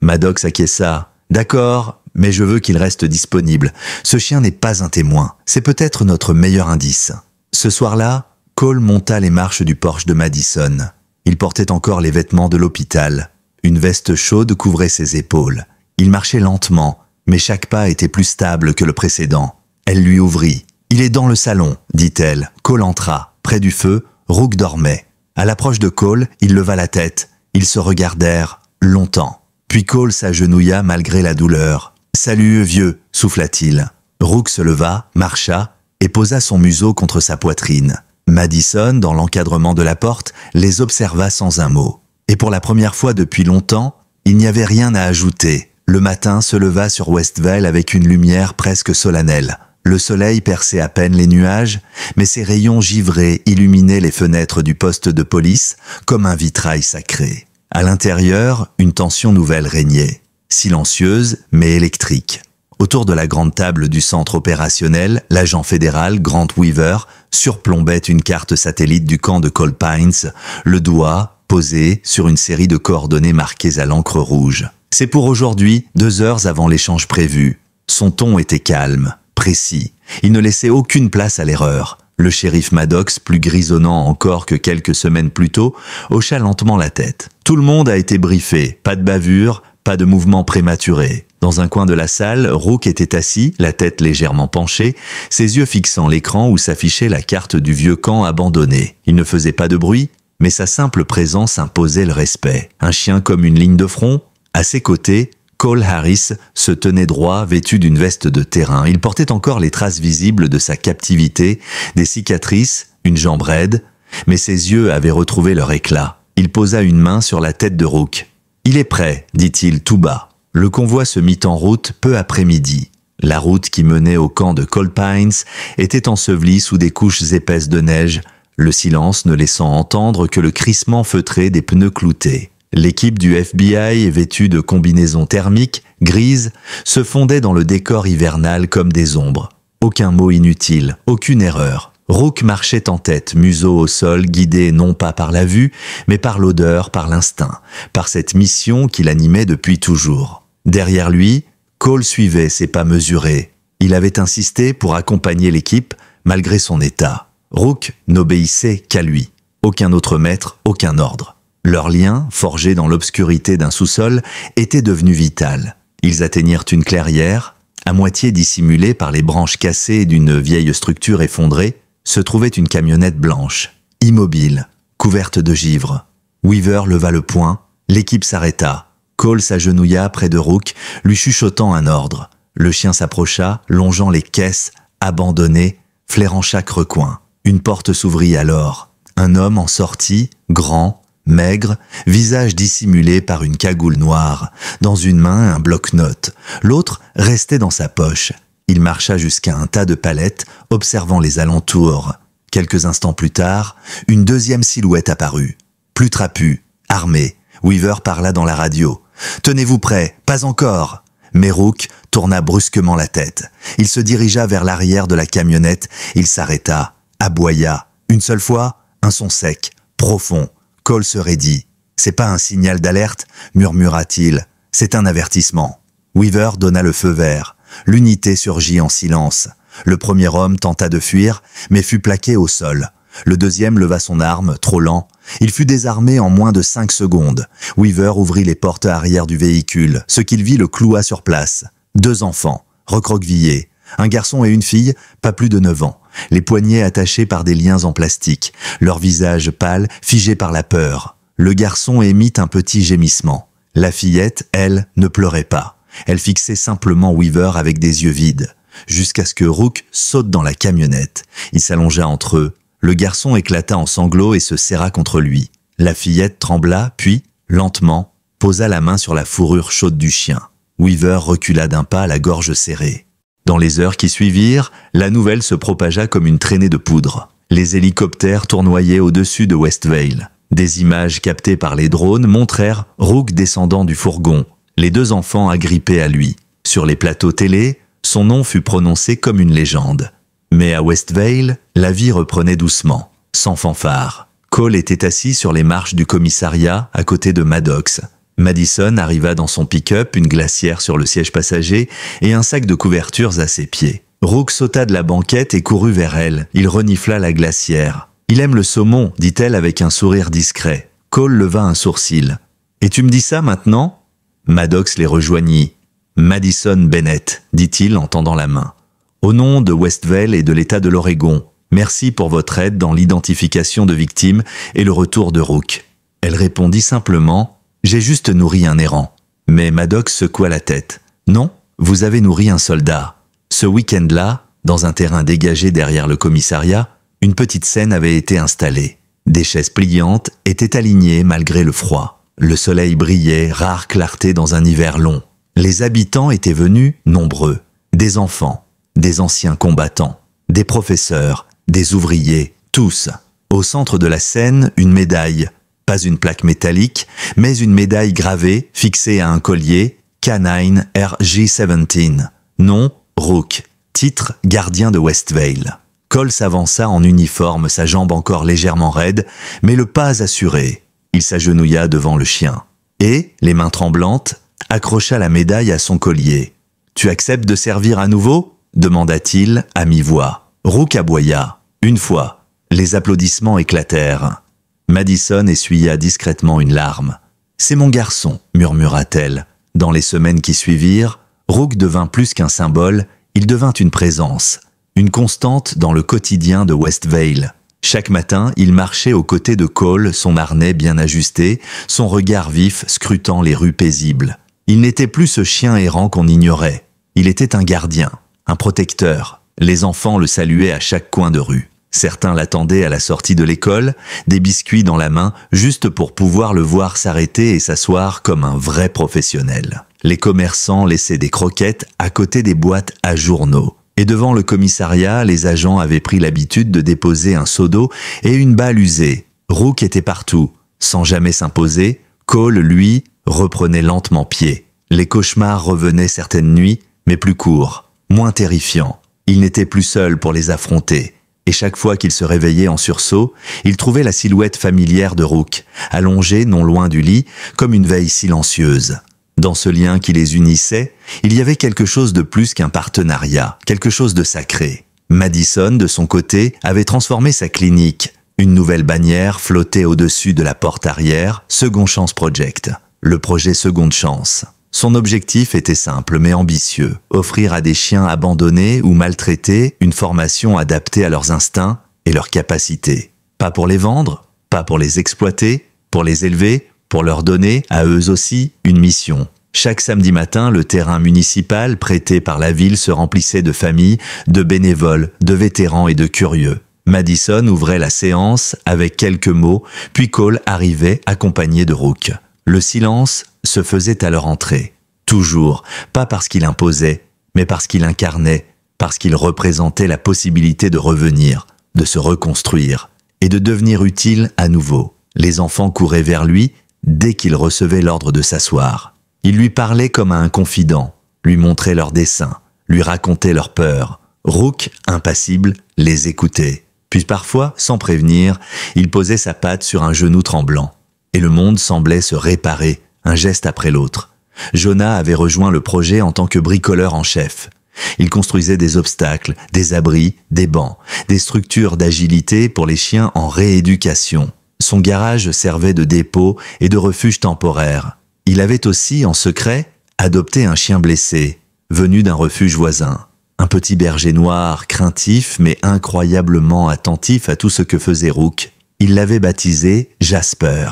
Speaker 1: Maddox acquiesça. « D'accord, mais je veux qu'il reste disponible. Ce chien n'est pas un témoin. C'est peut-être notre meilleur indice. » Ce soir-là, Cole monta les marches du porche de Madison. Il portait encore les vêtements de l'hôpital. Une veste chaude couvrait ses épaules. Il marchait lentement, mais chaque pas était plus stable que le précédent. Elle lui ouvrit. « Il est dans le salon, » dit-elle. Cole entra. Près du feu, Rook dormait. À l'approche de Cole, il leva la tête. Ils se regardèrent longtemps. Puis Cole s'agenouilla malgré la douleur. « Salut, vieux !» souffla-t-il. Rook se leva, marcha et posa son museau contre sa poitrine. Madison, dans l'encadrement de la porte, les observa sans un mot. Et pour la première fois depuis longtemps, il n'y avait rien à ajouter. Le matin se leva sur Westville avec une lumière presque solennelle. Le soleil perçait à peine les nuages, mais ses rayons givrés illuminaient les fenêtres du poste de police comme un vitrail sacré. À l'intérieur, une tension nouvelle régnait, silencieuse mais électrique. Autour de la grande table du centre opérationnel, l'agent fédéral Grant Weaver surplombait une carte satellite du camp de Cold Pines, le doigt posé sur une série de coordonnées marquées à l'encre rouge. C'est pour aujourd'hui, 2 heures avant l'échange prévu. Son ton était calme, précis. Il ne laissait aucune place à l'erreur. Le shérif Maddox, plus grisonnant encore que quelques semaines plus tôt, hocha lentement la tête. Tout le monde a été briefé, pas de bavure, pas de mouvement prématuré. Dans un coin de la salle, Rook était assis, la tête légèrement penchée, ses yeux fixant l'écran où s'affichait la carte du vieux camp abandonné. Il ne faisait pas de bruit, mais sa simple présence imposait le respect. Un chien comme une ligne de front. À ses côtés, Cole Harris se tenait droit, vêtu d'une veste de terrain. Il portait encore les traces visibles de sa captivité, des cicatrices, une jambe raide, mais ses yeux avaient retrouvé leur éclat. Il posa une main sur la tête de Rook. « Il est prêt », dit-il tout bas. Le convoi se mit en route peu après midi. La route qui menait au camp de Cold Pines était ensevelie sous des couches épaisses de neige, le silence ne laissant entendre que le crissement feutré des pneus cloutés. L'équipe du FBI, vêtue de combinaisons thermiques, grises, se fondait dans le décor hivernal comme des ombres. Aucun mot inutile, aucune erreur. Rook marchait en tête, museau au sol, guidé non pas par la vue, mais par l'odeur, par l'instinct, par cette mission qui l'animait depuis toujours. Derrière lui, Cole suivait ses pas mesurés. Il avait insisté pour accompagner l'équipe, malgré son état. Rook n'obéissait qu'à lui. Aucun autre maître, aucun ordre. Leur lien, forgé dans l'obscurité d'un sous-sol, était devenu vital. Ils atteignirent une clairière. À moitié dissimulée par les branches cassées d'une vieille structure effondrée, se trouvait une camionnette blanche, immobile, couverte de givre. Weaver leva le poing, l'équipe s'arrêta. Cole s'agenouilla près de Rook, lui chuchotant un ordre. Le chien s'approcha, longeant les caisses, abandonnées, flairant chaque recoin. Une porte s'ouvrit alors. Un homme en sortit, grand, maigre, visage dissimulé par une cagoule noire, dans une main un bloc-notes, l'autre restait dans sa poche. Il marcha jusqu'à un tas de palettes, observant les alentours. Quelques instants plus tard, une deuxième silhouette apparut. Plus trapue, armée, Weaver parla dans la radio. « Tenez-vous prêts, pas encore !» Mais Rook tourna brusquement la tête. Il se dirigea vers l'arrière de la camionnette, il s'arrêta, aboya. Une seule fois, un son sec, profond. Cole se raidit. « C'est pas un signal d'alerte » murmura-t-il. « C'est un avertissement. » Weaver donna le feu vert. L'unité surgit en silence. Le premier homme tenta de fuir, mais fut plaqué au sol. Le deuxième leva son arme, trop lent. Il fut désarmé en moins de 5 secondes. Weaver ouvrit les portes arrière du véhicule. Ce qu'il vit le cloua sur place. 2 enfants, recroquevillés. Un garçon et une fille, pas plus de 9 ans. Les poignets attachés par des liens en plastique. Leur visage pâle, figé par la peur. Le garçon émit un petit gémissement. La fillette, elle, ne pleurait pas. Elle fixait simplement Weaver avec des yeux vides. Jusqu'à ce que Rook saute dans la camionnette. Il s'allongea entre eux. Le garçon éclata en sanglots et se serra contre lui. La fillette trembla, puis, lentement, posa la main sur la fourrure chaude du chien. Weaver recula d'un pas, la gorge serrée. Dans les heures qui suivirent, la nouvelle se propagea comme une traînée de poudre. Les hélicoptères tournoyaient au-dessus de Westvale. Des images captées par les drones montrèrent Rook descendant du fourgon, les 2 enfants agrippés à lui. Sur les plateaux télé, son nom fut prononcé comme une légende. Mais à Westvale, la vie reprenait doucement, sans fanfare. Cole était assis sur les marches du commissariat, à côté de Maddox. Madison arriva dans son pick-up, une glacière sur le siège passager et un sac de couvertures à ses pieds. Rook sauta de la banquette et courut vers elle. Il renifla la glacière. « Il aime le saumon », dit-elle avec un sourire discret. Cole leva un sourcil. « Et tu me dis ça maintenant ?» Maddox les rejoignit. « Madison Bennett », dit-il en tendant la main. « Au nom de Westvale et de l'État de l'Oregon, merci pour votre aide dans l'identification de victimes et le retour de Rook. » Elle répondit simplement « J'ai juste nourri un errant. » Mais Maddox secoua la tête. « Non, vous avez nourri un soldat. » Ce week-end-là, dans un terrain dégagé derrière le commissariat, une petite scène avait été installée. Des chaises pliantes étaient alignées malgré le froid. Le soleil brillait, rare clarté dans un hiver long. Les habitants étaient venus nombreux. Des enfants, des anciens combattants, des professeurs, des ouvriers, tous. Au centre de la scène, une médaille. Pas une plaque métallique, mais une médaille gravée, fixée à un collier, K9 RG-17. Nom, Rook. Titre, gardien de Westvale. Cole s'avança en uniforme, sa jambe encore légèrement raide, mais le pas assuré. Il s'agenouilla devant le chien. Et, les mains tremblantes, accrocha la médaille à son collier. « Tu acceptes de servir à nouveau ?» demanda-t-il à mi-voix. Rook aboya. Une fois. Les applaudissements éclatèrent. Madison essuya discrètement une larme. « C'est mon garçon », murmura-t-elle. Dans les semaines qui suivirent, Rook devint plus qu'un symbole, il devint une présence, une constante dans le quotidien de Westvale. Chaque matin, il marchait aux côtés de Cole, son harnais bien ajusté, son regard vif scrutant les rues paisibles. Il n'était plus ce chien errant qu'on ignorait. Il était un gardien, un protecteur. Les enfants le saluaient à chaque coin de rue. Certains l'attendaient à la sortie de l'école, des biscuits dans la main, juste pour pouvoir le voir s'arrêter et s'asseoir comme un vrai professionnel. Les commerçants laissaient des croquettes à côté des boîtes à journaux. Et devant le commissariat, les agents avaient pris l'habitude de déposer un seau d'eau et une balle usée. Rook était partout. Sans jamais s'imposer, Cole, lui, reprenait lentement pied. Les cauchemars revenaient certaines nuits, mais plus courts, moins terrifiants. Il n'était plus seul pour les affronter. Et chaque fois qu'il se réveillait en sursaut, il trouvait la silhouette familière de Rook, allongée non loin du lit, comme une veille silencieuse. Dans ce lien qui les unissait, il y avait quelque chose de plus qu'un partenariat, quelque chose de sacré. Madison, de son côté, avait transformé sa clinique. Une nouvelle bannière flottait au-dessus de la porte arrière, Second Chance Project, le projet Seconde Chance. Son objectif était simple mais ambitieux, offrir à des chiens abandonnés ou maltraités une formation adaptée à leurs instincts et leurs capacités. Pas pour les vendre, pas pour les exploiter, pour les élever, pour leur donner, à eux aussi, une mission. Chaque samedi matin, le terrain municipal prêté par la ville se remplissait de familles, de bénévoles, de vétérans et de curieux. Madison ouvrait la séance avec quelques mots, puis Cole arrivait accompagné de Rook. Le silence se faisait à leur entrée. Toujours, pas parce qu'il imposait, mais parce qu'il incarnait, parce qu'il représentait la possibilité de revenir, de se reconstruire et de devenir utile à nouveau. Les enfants couraient vers lui dès qu'il recevait l'ordre de s'asseoir. Il lui parlait comme à un confident, lui montrait leurs dessins, lui racontait leurs peurs. Rook, impassible, les écoutait. Puis parfois, sans prévenir, il posait sa patte sur un genou tremblant. Et le monde semblait se réparer, un geste après l'autre. Jonah avait rejoint le projet en tant que bricoleur en chef. Il construisait des obstacles, des abris, des bancs, des structures d'agilité pour les chiens en rééducation. Son garage servait de dépôt et de refuge temporaire. Il avait aussi, en secret, adopté un chien blessé, venu d'un refuge voisin. Un petit berger noir, craintif mais incroyablement attentif à tout ce que faisait Rook. Il l'avait baptisé Jasper.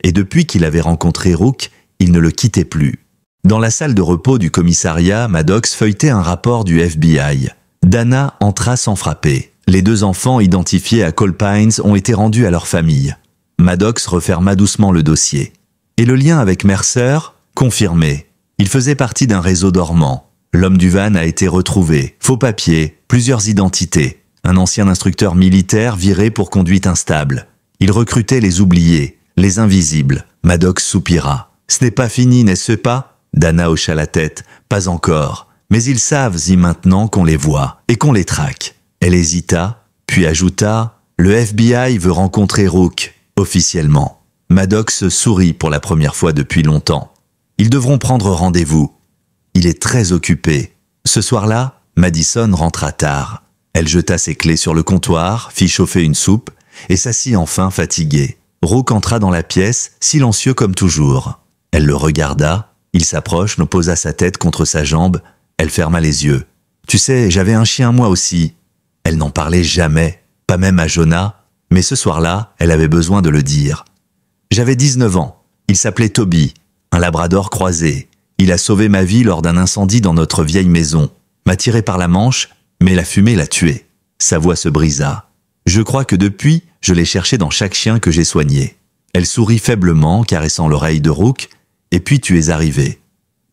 Speaker 1: Et depuis qu'il avait rencontré Rook, il ne le quittait plus. Dans la salle de repos du commissariat, Maddox feuilletait un rapport du FBI. Dana entra sans frapper. Les deux enfants identifiés à Cole Pines ont été rendus à leur famille. Maddox referma doucement le dossier. Et le lien avec Mercer, confirmé. Il faisait partie d'un réseau dormant. L'homme du van a été retrouvé. Faux papiers, plusieurs identités. Un ancien instructeur militaire viré pour conduite instable. Il recrutait les oubliés, les invisibles. Maddox soupira. « Ce n'est pas fini, n'est-ce pas ?» Dana hocha la tête. « Pas encore. Mais ils savent maintenant qu'on les voit et qu'on les traque. » Elle hésita, puis ajouta « Le FBI veut rencontrer Rook, officiellement. » Maddox sourit pour la première fois depuis longtemps. Ils devront prendre rendez-vous. Il est très occupé. Ce soir-là, Madison rentra tard. Elle jeta ses clés sur le comptoir, fit chauffer une soupe et s'assit enfin fatiguée. Rook entra dans la pièce, silencieux comme toujours. Elle le regarda, il s'approche, posa sa tête contre sa jambe, elle ferma les yeux. « Tu sais, j'avais un chien moi aussi. » Elle n'en parlait jamais, pas même à Jonah, mais ce soir-là, elle avait besoin de le dire. « J'avais 19 ans. Il s'appelait Toby, un labrador croisé. Il a sauvé ma vie lors d'un incendie dans notre vieille maison. M'a tiré par la manche, mais la fumée l'a tué. » Sa voix se brisa. « Je crois que depuis, je l'ai cherché dans chaque chien que j'ai soigné. » Elle sourit faiblement, caressant l'oreille de Rook, et puis tu es arrivé.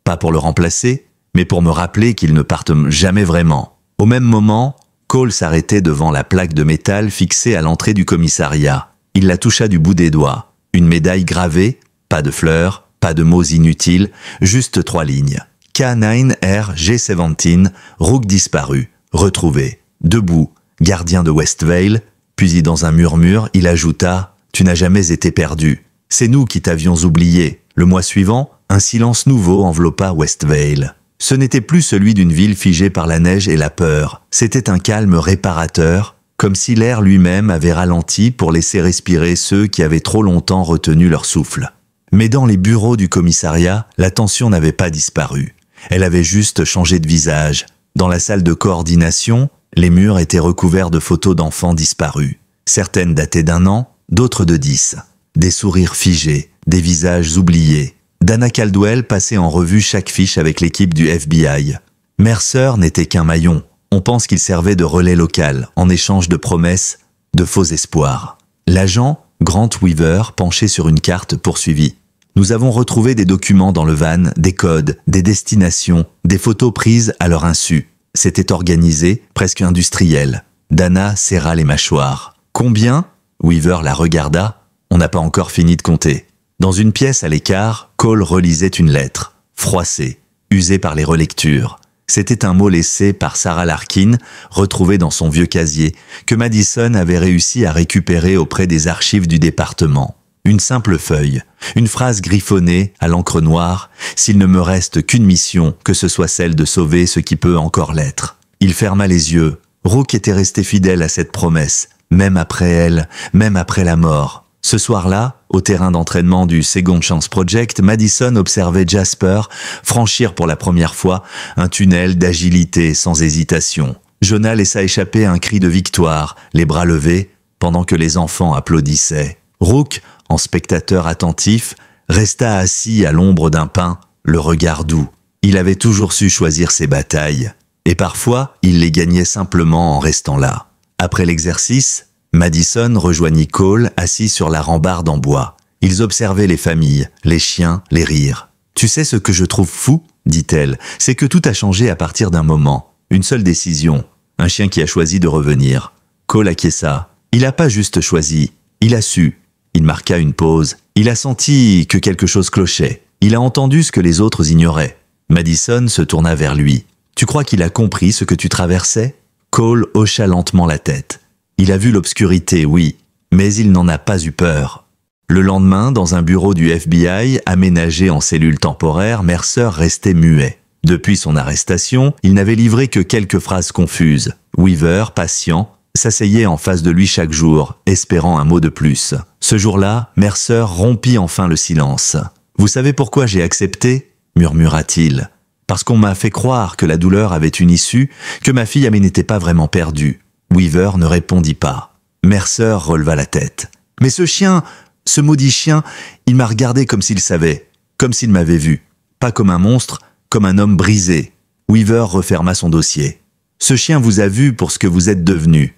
Speaker 1: Pas pour le remplacer, mais pour me rappeler qu'il ne parte jamais vraiment. Au même moment, Cole s'arrêtait devant la plaque de métal fixée à l'entrée du commissariat. Il la toucha du bout des doigts. Une médaille gravée, pas de fleurs, pas de mots inutiles, juste 3 lignes. K9RG17, Rook disparu, retrouvé, debout, gardien de Westvale, puis dans un murmure, il ajouta « Tu n'as jamais été perdu. C'est nous qui t'avions oublié. » Le mois suivant, un silence nouveau enveloppa Westvale. Ce n'était plus celui d'une ville figée par la neige et la peur. C'était un calme réparateur, comme si l'air lui-même avait ralenti pour laisser respirer ceux qui avaient trop longtemps retenu leur souffle. Mais dans les bureaux du commissariat, la tension n'avait pas disparu. Elle avait juste changé de visage. Dans la salle de coordination, les murs étaient recouverts de photos d'enfants disparus. Certaines dataient d'1 an, d'autres de 10. Des sourires figés, des visages oubliés. Dana Caldwell passait en revue chaque fiche avec l'équipe du FBI. Mercer n'était qu'un maillon. On pense qu'il servait de relais local, en échange de promesses, de faux espoirs. L'agent, Grant Weaver, penché sur une carte, poursuivit. Nous avons retrouvé des documents dans le van, des codes, des destinations, des photos prises à leur insu. C'était organisé, presque industriel. Dana serra les mâchoires. Combien ? Weaver la regarda. On n'a pas encore fini de compter. Dans une pièce à l'écart, Cole relisait une lettre, froissée, usée par les relectures. C'était un mot laissé par Sarah Larkin, retrouvé dans son vieux casier, que Madison avait réussi à récupérer auprès des archives du département. Une simple feuille, une phrase griffonnée à l'encre noire, « S'il ne me reste qu'une mission, que ce soit celle de sauver ce qui peut encore l'être. » Il ferma les yeux. Rook était resté fidèle à cette promesse, même après elle, même après la mort. Ce soir-là, au terrain d'entraînement du Second Chance Project, Madison observait Jasper franchir pour la première fois un tunnel d'agilité sans hésitation. Jonah laissa échapper un cri de victoire, les bras levés, pendant que les enfants applaudissaient. Rook, en spectateur attentif, resta assis à l'ombre d'un pin, le regard doux. Il avait toujours su choisir ses batailles, et parfois il les gagnait simplement en restant là. Après l'exercice, Madison rejoignit Cole assis sur la rambarde en bois. Ils observaient les familles, les chiens, les rires. « Tu sais ce que je trouve fou ?» dit-elle. « C'est que tout a changé à partir d'un moment. Une seule décision. Un chien qui a choisi de revenir. » Cole acquiesça. Il n'a pas juste choisi. Il a su. Il marqua une pause. Il a senti que quelque chose clochait. Il a entendu ce que les autres ignoraient. Madison se tourna vers lui. « Tu crois qu'il a compris ce que tu traversais ?» Cole hocha lentement la tête. Il a vu l'obscurité, oui, mais il n'en a pas eu peur. Le lendemain, dans un bureau du FBI, aménagé en cellule temporaire, Mercer restait muet. Depuis son arrestation, il n'avait livré que quelques phrases confuses. Weaver, patient, s'asseyait en face de lui chaque jour, espérant un mot de plus. Ce jour-là, Mercer rompit enfin le silence. « Vous savez pourquoi j'ai accepté ?» murmura-t-il. « Parce qu'on m'a fait croire que la douleur avait une issue, que ma fille n'était pas vraiment perdue. » Weaver ne répondit pas. Mercer releva la tête. « Mais ce chien, ce maudit chien, il m'a regardé comme s'il savait, comme s'il m'avait vu. Pas comme un monstre, comme un homme brisé. » Weaver referma son dossier. « Ce chien vous a vu pour ce que vous êtes devenu.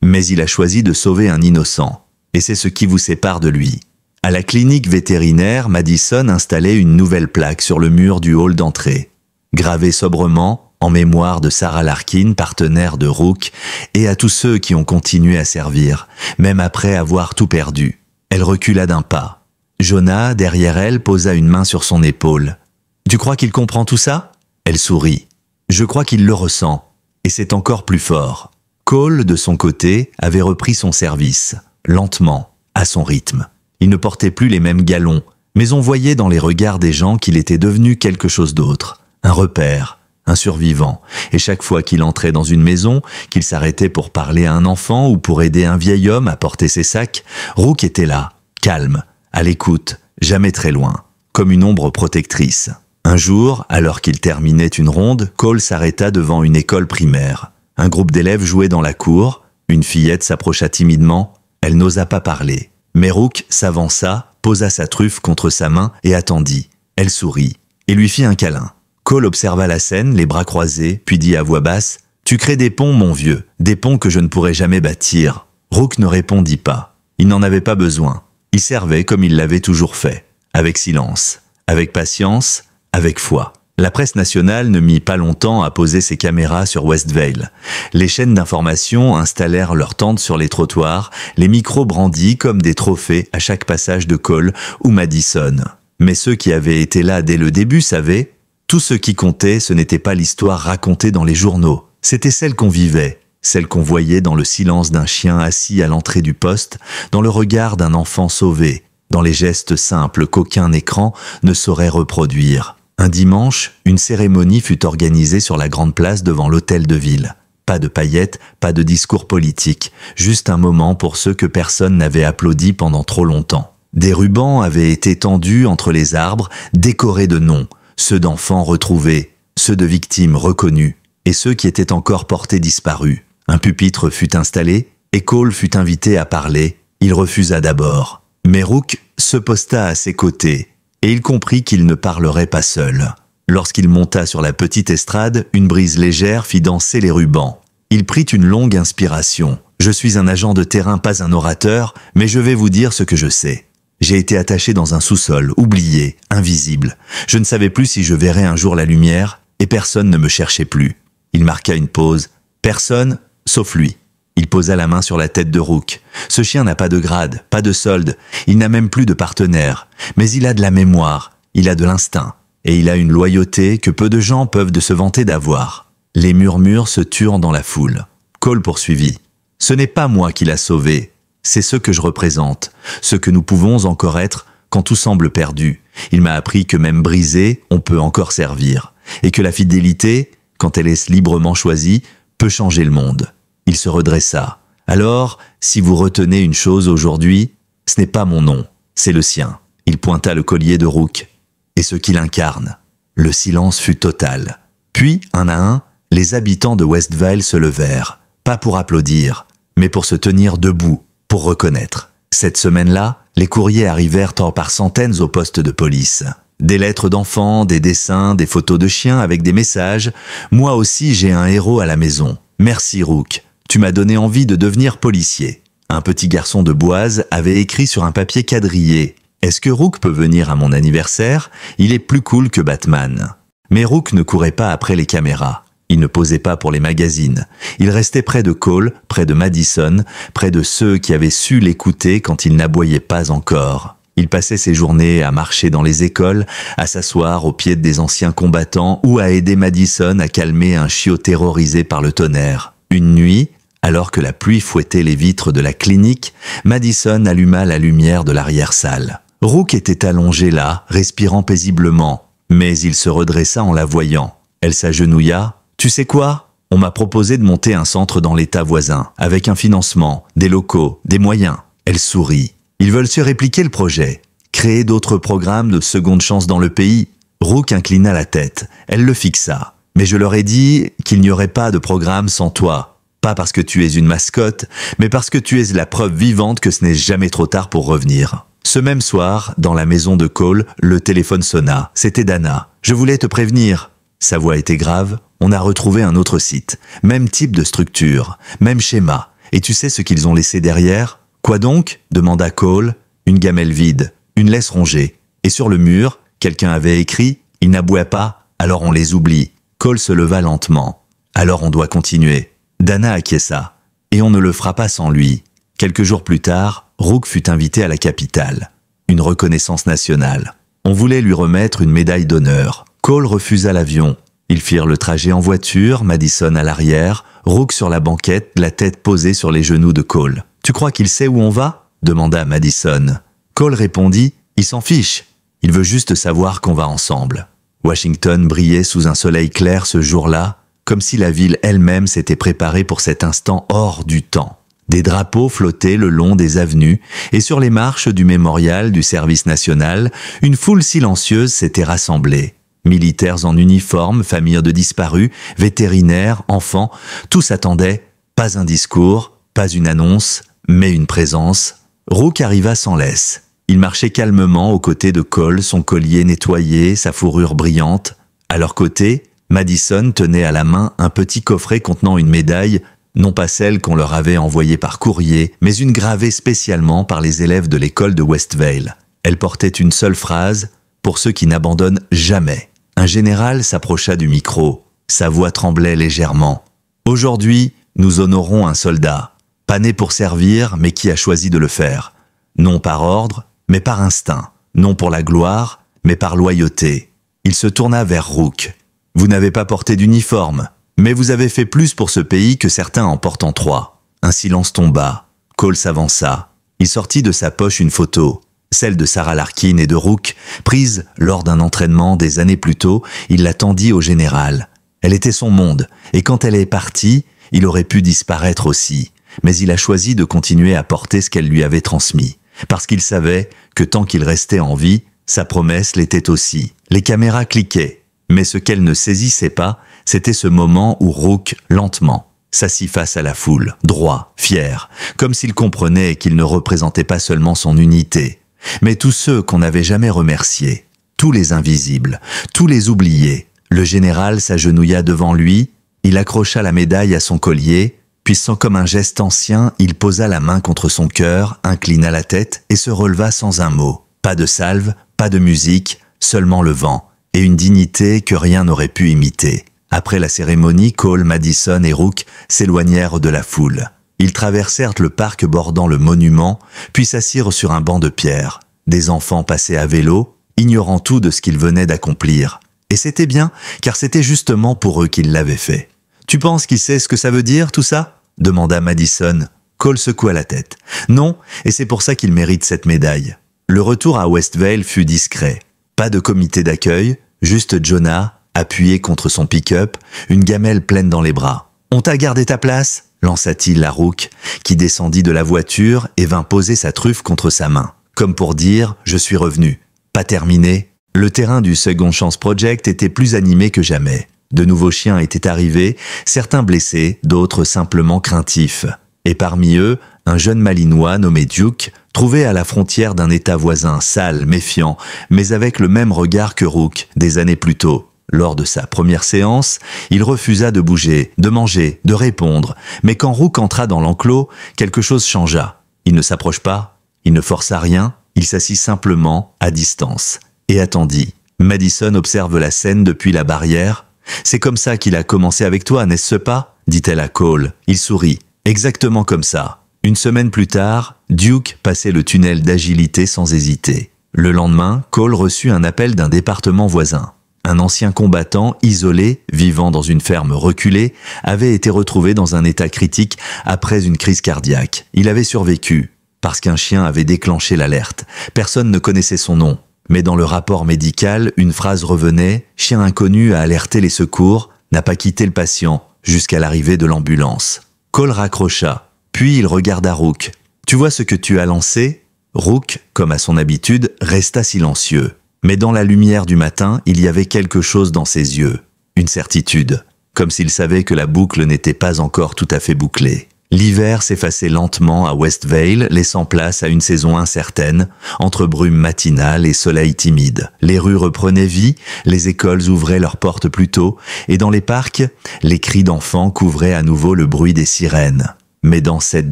Speaker 1: Mais il a choisi de sauver un innocent. Et c'est ce qui vous sépare de lui. » À la clinique vétérinaire, Madison installait une nouvelle plaque sur le mur du hall d'entrée. Gravée sobrement, en mémoire de Sarah Larkin, partenaire de Rook, et à tous ceux qui ont continué à servir, même après avoir tout perdu. Elle recula d'un pas. Jonah, derrière elle, posa une main sur son épaule. « Tu crois qu'il comprend tout ça ?» Elle sourit. « Je crois qu'il le ressent, et c'est encore plus fort. » Cole, de son côté, avait repris son service, lentement, à son rythme. Il ne portait plus les mêmes galons, mais on voyait dans les regards des gens qu'il était devenu quelque chose d'autre, un repère, un survivant, et chaque fois qu'il entrait dans une maison, qu'il s'arrêtait pour parler à un enfant ou pour aider un vieil homme à porter ses sacs, Rook était là, calme, à l'écoute, jamais très loin, comme une ombre protectrice. Un jour, alors qu'il terminait une ronde, Cole s'arrêta devant une école primaire. Un groupe d'élèves jouait dans la cour, une fillette s'approcha timidement, elle n'osa pas parler. Mais Rook s'avança, posa sa truffe contre sa main et attendit. Elle sourit et lui fit un câlin. Cole observa la scène, les bras croisés, puis dit à voix basse « Tu crées des ponts, mon vieux, des ponts que je ne pourrai jamais bâtir. » Rook ne répondit pas. Il n'en avait pas besoin. Il servait comme il l'avait toujours fait, avec silence, avec patience, avec foi. La presse nationale ne mit pas longtemps à poser ses caméras sur Westvale. Les chaînes d'information installèrent leurs tentes sur les trottoirs, les micros brandis comme des trophées à chaque passage de Cole ou Madison. Mais ceux qui avaient été là dès le début savaient, tout ce qui comptait, ce n'était pas l'histoire racontée dans les journaux, c'était celle qu'on vivait, celle qu'on voyait dans le silence d'un chien assis à l'entrée du poste, dans le regard d'un enfant sauvé, dans les gestes simples qu'aucun écran ne saurait reproduire. Un dimanche, une cérémonie fut organisée sur la grande place devant l'hôtel de ville. Pas de paillettes, pas de discours politique, juste un moment pour ceux que personne n'avait applaudi pendant trop longtemps. Des rubans avaient été tendus entre les arbres, décorés de noms, ceux d'enfants retrouvés, ceux de victimes reconnues, et ceux qui étaient encore portés disparus. Un pupitre fut installé, et Cole fut invité à parler. Il refusa d'abord. Mais Rook se posta à ses côtés. Et il comprit qu'il ne parlerait pas seul. Lorsqu'il monta sur la petite estrade, une brise légère fit danser les rubans. Il prit une longue inspiration. « Je suis un agent de terrain, pas un orateur, mais je vais vous dire ce que je sais. J'ai été attaché dans un sous-sol, oublié, invisible. Je ne savais plus si je verrais un jour la lumière, et personne ne me cherchait plus. » Il marqua une pause. Personne, sauf lui. Il posa la main sur la tête de Rook. Ce chien n'a pas de grade, pas de solde, il n'a même plus de partenaire. Mais il a de la mémoire, il a de l'instinct, et il a une loyauté que peu de gens peuvent se vanter d'avoir. Les murmures se turent dans la foule. Cole poursuivit. « Ce n'est pas moi qui l'a sauvé, c'est ce que je représente, ce que nous pouvons encore être quand tout semble perdu. Il m'a appris que même brisé, on peut encore servir, et que la fidélité, quand elle est librement choisie, peut changer le monde. » Il se redressa. « Alors, si vous retenez une chose aujourd'hui, ce n'est pas mon nom, c'est le sien. » Il pointa le collier de Rook. Et ce qu'il incarne. Le silence fut total. Puis, un à un, les habitants de Westvale se levèrent. Pas pour applaudir, mais pour se tenir debout, pour reconnaître. Cette semaine-là, les courriers arrivèrent par centaines au poste de police. Des lettres d'enfants, des dessins, des photos de chiens avec des messages. « Moi aussi, j'ai un héros à la maison. Merci, Rook. Tu m'as donné envie de devenir policier. » Un petit garçon de Boise avait écrit sur un papier quadrillé. « Est-ce que Rook peut venir à mon anniversaire? Il est plus cool que Batman. » Mais Rook ne courait pas après les caméras. Il ne posait pas pour les magazines. Il restait près de Cole, près de Madison, près de ceux qui avaient su l'écouter quand il n'aboyait pas encore. Il passait ses journées à marcher dans les écoles, à s'asseoir au pied des anciens combattants ou à aider Madison à calmer un chiot terrorisé par le tonnerre. Une nuit, alors que la pluie fouettait les vitres de la clinique, Madison alluma la lumière de l'arrière-salle. Rook était allongé là, respirant paisiblement, mais il se redressa en la voyant. Elle s'agenouilla. « Tu sais quoi? On m'a proposé de monter un centre dans l'État voisin, avec un financement, des locaux, des moyens. » Elle sourit. « Ils veulent se répliquer le projet, créer d'autres programmes de seconde chance dans le pays. » Rook inclina la tête. Elle le fixa. « Mais je leur ai dit qu'il n'y aurait pas de programme sans toi. Pas parce que tu es une mascotte, mais parce que tu es la preuve vivante que ce n'est jamais trop tard pour revenir. » Ce même soir, dans la maison de Cole, le téléphone sonna. C'était Dana. « Je voulais te prévenir. » Sa voix était grave. « On a retrouvé un autre site. Même type de structure. Même schéma. Et tu sais ce qu'ils ont laissé derrière ?»« Quoi donc ?» demanda Cole. « Une gamelle vide. Une laisse rongée. Et sur le mur, quelqu'un avait écrit « Ils n'aboient pas, alors on les oublie. » Cole se leva lentement. « Alors on doit continuer. » Dana acquiesça. « Et on ne le fera pas sans lui. » Quelques jours plus tard, Rook fut invité à la capitale. Une reconnaissance nationale. On voulait lui remettre une médaille d'honneur. Cole refusa l'avion. Ils firent le trajet en voiture, Madison à l'arrière, Rook sur la banquette, la tête posée sur les genoux de Cole. « Tu crois qu'il sait où on va ?» demanda Madison. Cole répondit « Il s'en fiche. Il veut juste savoir qu'on va ensemble. » Washington brillait sous un soleil clair ce jour-là, comme si la ville elle-même s'était préparée pour cet instant hors du temps. Des drapeaux flottaient le long des avenues, et sur les marches du mémorial du service national, une foule silencieuse s'était rassemblée. Militaires en uniforme, familles de disparus, vétérinaires, enfants, tous attendaient, pas un discours, pas une annonce, mais une présence. Rook arriva sans laisse. Il marchait calmement aux côtés de Cole, son collier nettoyé, sa fourrure brillante. À leur côté, Madison tenait à la main un petit coffret contenant une médaille, non pas celle qu'on leur avait envoyée par courrier, mais une gravée spécialement par les élèves de l'école de Westvale. Elle portait une seule phrase, pour ceux qui n'abandonnent jamais. Un général s'approcha du micro. Sa voix tremblait légèrement. « Aujourd'hui, nous honorons un soldat, pas né pour servir, mais qui a choisi de le faire. Non par ordre, mais par instinct. Non pour la gloire, mais par loyauté. » Il se tourna vers Rook. « Vous n'avez pas porté d'uniforme, mais vous avez fait plus pour ce pays que certains en portant 3. » Un silence tomba. Cole s'avança. Il sortit de sa poche une photo. Celle de Sarah Larkin et de Rook, prise lors d'un entraînement des années plus tôt, il la tendit au général. Elle était son monde, et quand elle est partie, il aurait pu disparaître aussi. Mais il a choisi de continuer à porter ce qu'elle lui avait transmis, parce qu'il savait que tant qu'il restait en vie, sa promesse l'était aussi. Les caméras cliquaient, mais ce qu'elle ne saisissait pas, c'était ce moment où Rook, lentement, s'assit face à la foule, droit, fier, comme s'il comprenait qu'il ne représentait pas seulement son unité, mais tous ceux qu'on n'avait jamais remerciés. tous les invisibles, tous les oubliés. Le général s'agenouilla devant lui, il accrocha la médaille à son collier, puis sans comme un geste ancien, il posa la main contre son cœur, inclina la tête et se releva sans un mot. Pas de salve, pas de musique, seulement le vent, et une dignité que rien n'aurait pu imiter. Après la cérémonie, Cole, Madison et Rook s'éloignèrent de la foule. Ils traversèrent le parc bordant le monument, puis s'assirent sur un banc de pierre. Des enfants passaient à vélo, ignorant tout de ce qu'ils venaient d'accomplir. Et c'était bien, car c'était justement pour eux qu'ils l'avaient fait. « Tu penses qu'il sait ce que ça veut dire, tout ça ?» demanda Madison. Cole secoua la tête. « Non, et c'est pour ça qu'il mérite cette médaille. » Le retour à Westvale fut discret. Pas de comité d'accueil, juste Jonah, appuyé contre son pick-up, une gamelle pleine dans les bras. « On t'a gardé ta place ?» lança-t-il à Rook, qui descendit de la voiture et vint poser sa truffe contre sa main. Comme pour dire « Je suis revenu ». Pas terminé. Le terrain du Second Chance Project était plus animé que jamais. De nouveaux chiens étaient arrivés, certains blessés, d'autres simplement craintifs. Et parmi eux, un jeune malinois nommé Duke, trouvé à la frontière d'un état voisin, sale, méfiant, mais avec le même regard que Rook, des années plus tôt. Lors de sa première séance, il refusa de bouger, de manger, de répondre. Mais quand Rook entra dans l'enclos, quelque chose changea. Il ne s'approche pas, il ne força rien, il s'assit simplement, à distance, et attendit. Madison observe la scène depuis la barrière. « C'est comme ça qu'il a commencé avec toi, n'est-ce pas ?» dit-elle à Cole. Il sourit. « Exactement comme ça. » Une semaine plus tard, Duke passait le tunnel d'agilité sans hésiter. Le lendemain, Cole reçut un appel d'un département voisin. Un ancien combattant, isolé, vivant dans une ferme reculée, avait été retrouvé dans un état critique après une crise cardiaque. Il avait survécu, parce qu'un chien avait déclenché l'alerte. Personne ne connaissait son nom. Mais dans le rapport médical, une phrase revenait « Chien inconnu a alerté les secours, n'a pas quitté le patient, jusqu'à l'arrivée de l'ambulance. » Cole raccrocha, puis il regarda Rook. « Tu vois ce que tu as lancé ?» Rook, comme à son habitude, resta silencieux. Mais dans la lumière du matin, il y avait quelque chose dans ses yeux. Une certitude, comme s'il savait que la boucle n'était pas encore tout à fait bouclée. L'hiver s'effaçait lentement à Westvale, laissant place à une saison incertaine, entre brume matinale et soleil timide. Les rues reprenaient vie, les écoles ouvraient leurs portes plus tôt, et dans les parcs, les cris d'enfants couvraient à nouveau le bruit des sirènes. Mais dans cette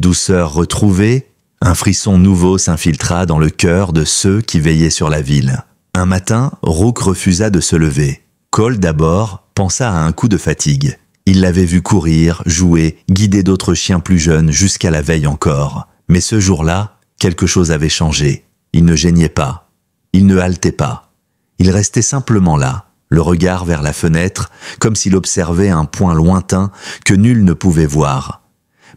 Speaker 1: douceur retrouvée, un frisson nouveau s'infiltra dans le cœur de ceux qui veillaient sur la ville. Un matin, Rook refusa de se lever. Cole, d'abord, pensa à un coup de fatigue. Il l'avait vu courir, jouer, guider d'autres chiens plus jeunes jusqu'à la veille encore. Mais ce jour-là, quelque chose avait changé. Il ne geignait pas. Il ne haletait pas. Il restait simplement là, le regard vers la fenêtre, comme s'il observait un point lointain que nul ne pouvait voir.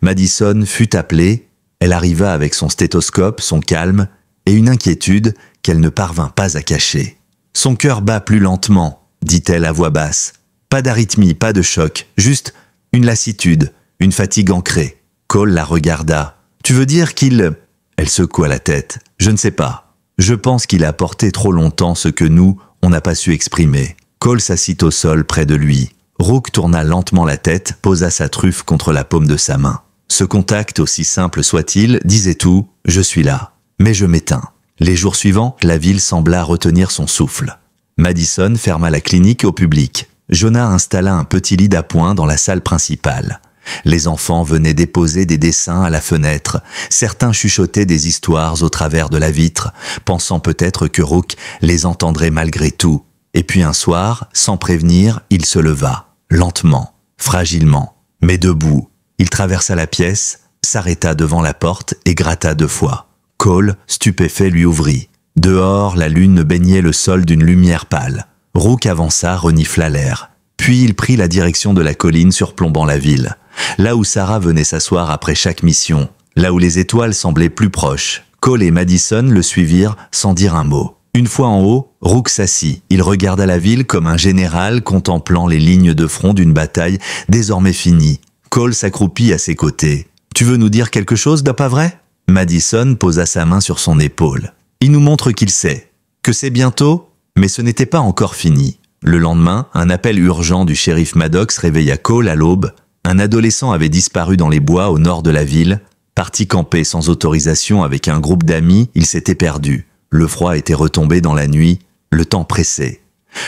Speaker 1: Madison fut appelée. Elle arriva avec son stéthoscope, son calme, et une inquiétude qu'elle ne parvint pas à cacher. « Son cœur bat plus lentement », dit-elle à voix basse. Pas d'arythmie, pas de choc, juste une lassitude, une fatigue ancrée. Cole la regarda. « Tu veux dire qu'il… » Elle secoua la tête. « Je ne sais pas. Je pense qu'il a porté trop longtemps ce que nous, on n'a pas su exprimer. » Cole s'assit au sol près de lui. Rook tourna lentement la tête, posa sa truffe contre la paume de sa main. Ce contact, aussi simple soit-il, disait tout « Je suis là ». Mais je m'éteins. Les jours suivants, la ville sembla retenir son souffle. Madison ferma la clinique au public. Jonah installa un petit lit d'appoint dans la salle principale. Les enfants venaient déposer des dessins à la fenêtre. Certains chuchotaient des histoires au travers de la vitre, pensant peut-être que Rook les entendrait malgré tout. Et puis un soir, sans prévenir, il se leva, lentement, fragilement, mais debout. Il traversa la pièce, s'arrêta devant la porte et gratta 2 fois. Cole, stupéfait, lui ouvrit. Dehors, la lune baignait le sol d'une lumière pâle. Rook avança, renifla l'air. Puis il prit la direction de la colline surplombant la ville. Là où Sarah venait s'asseoir après chaque mission. Là où les étoiles semblaient plus proches. Cole et Madison le suivirent sans dire un mot. Une fois en haut, Rook s'assit. Il regarda la ville comme un général contemplant les lignes de front d'une bataille désormais finie. Cole s'accroupit à ses côtés. « Tu veux nous dire quelque chose, pas vrai ?» Madison posa sa main sur son épaule. Il nous montre qu'il sait, que c'est bientôt, mais ce n'était pas encore fini. Le lendemain, un appel urgent du shérif Maddox réveilla Cole à l'aube. Un adolescent avait disparu dans les bois au nord de la ville. Parti camper sans autorisation avec un groupe d'amis, il s'était perdu. Le froid était retombé dans la nuit. Le temps pressait.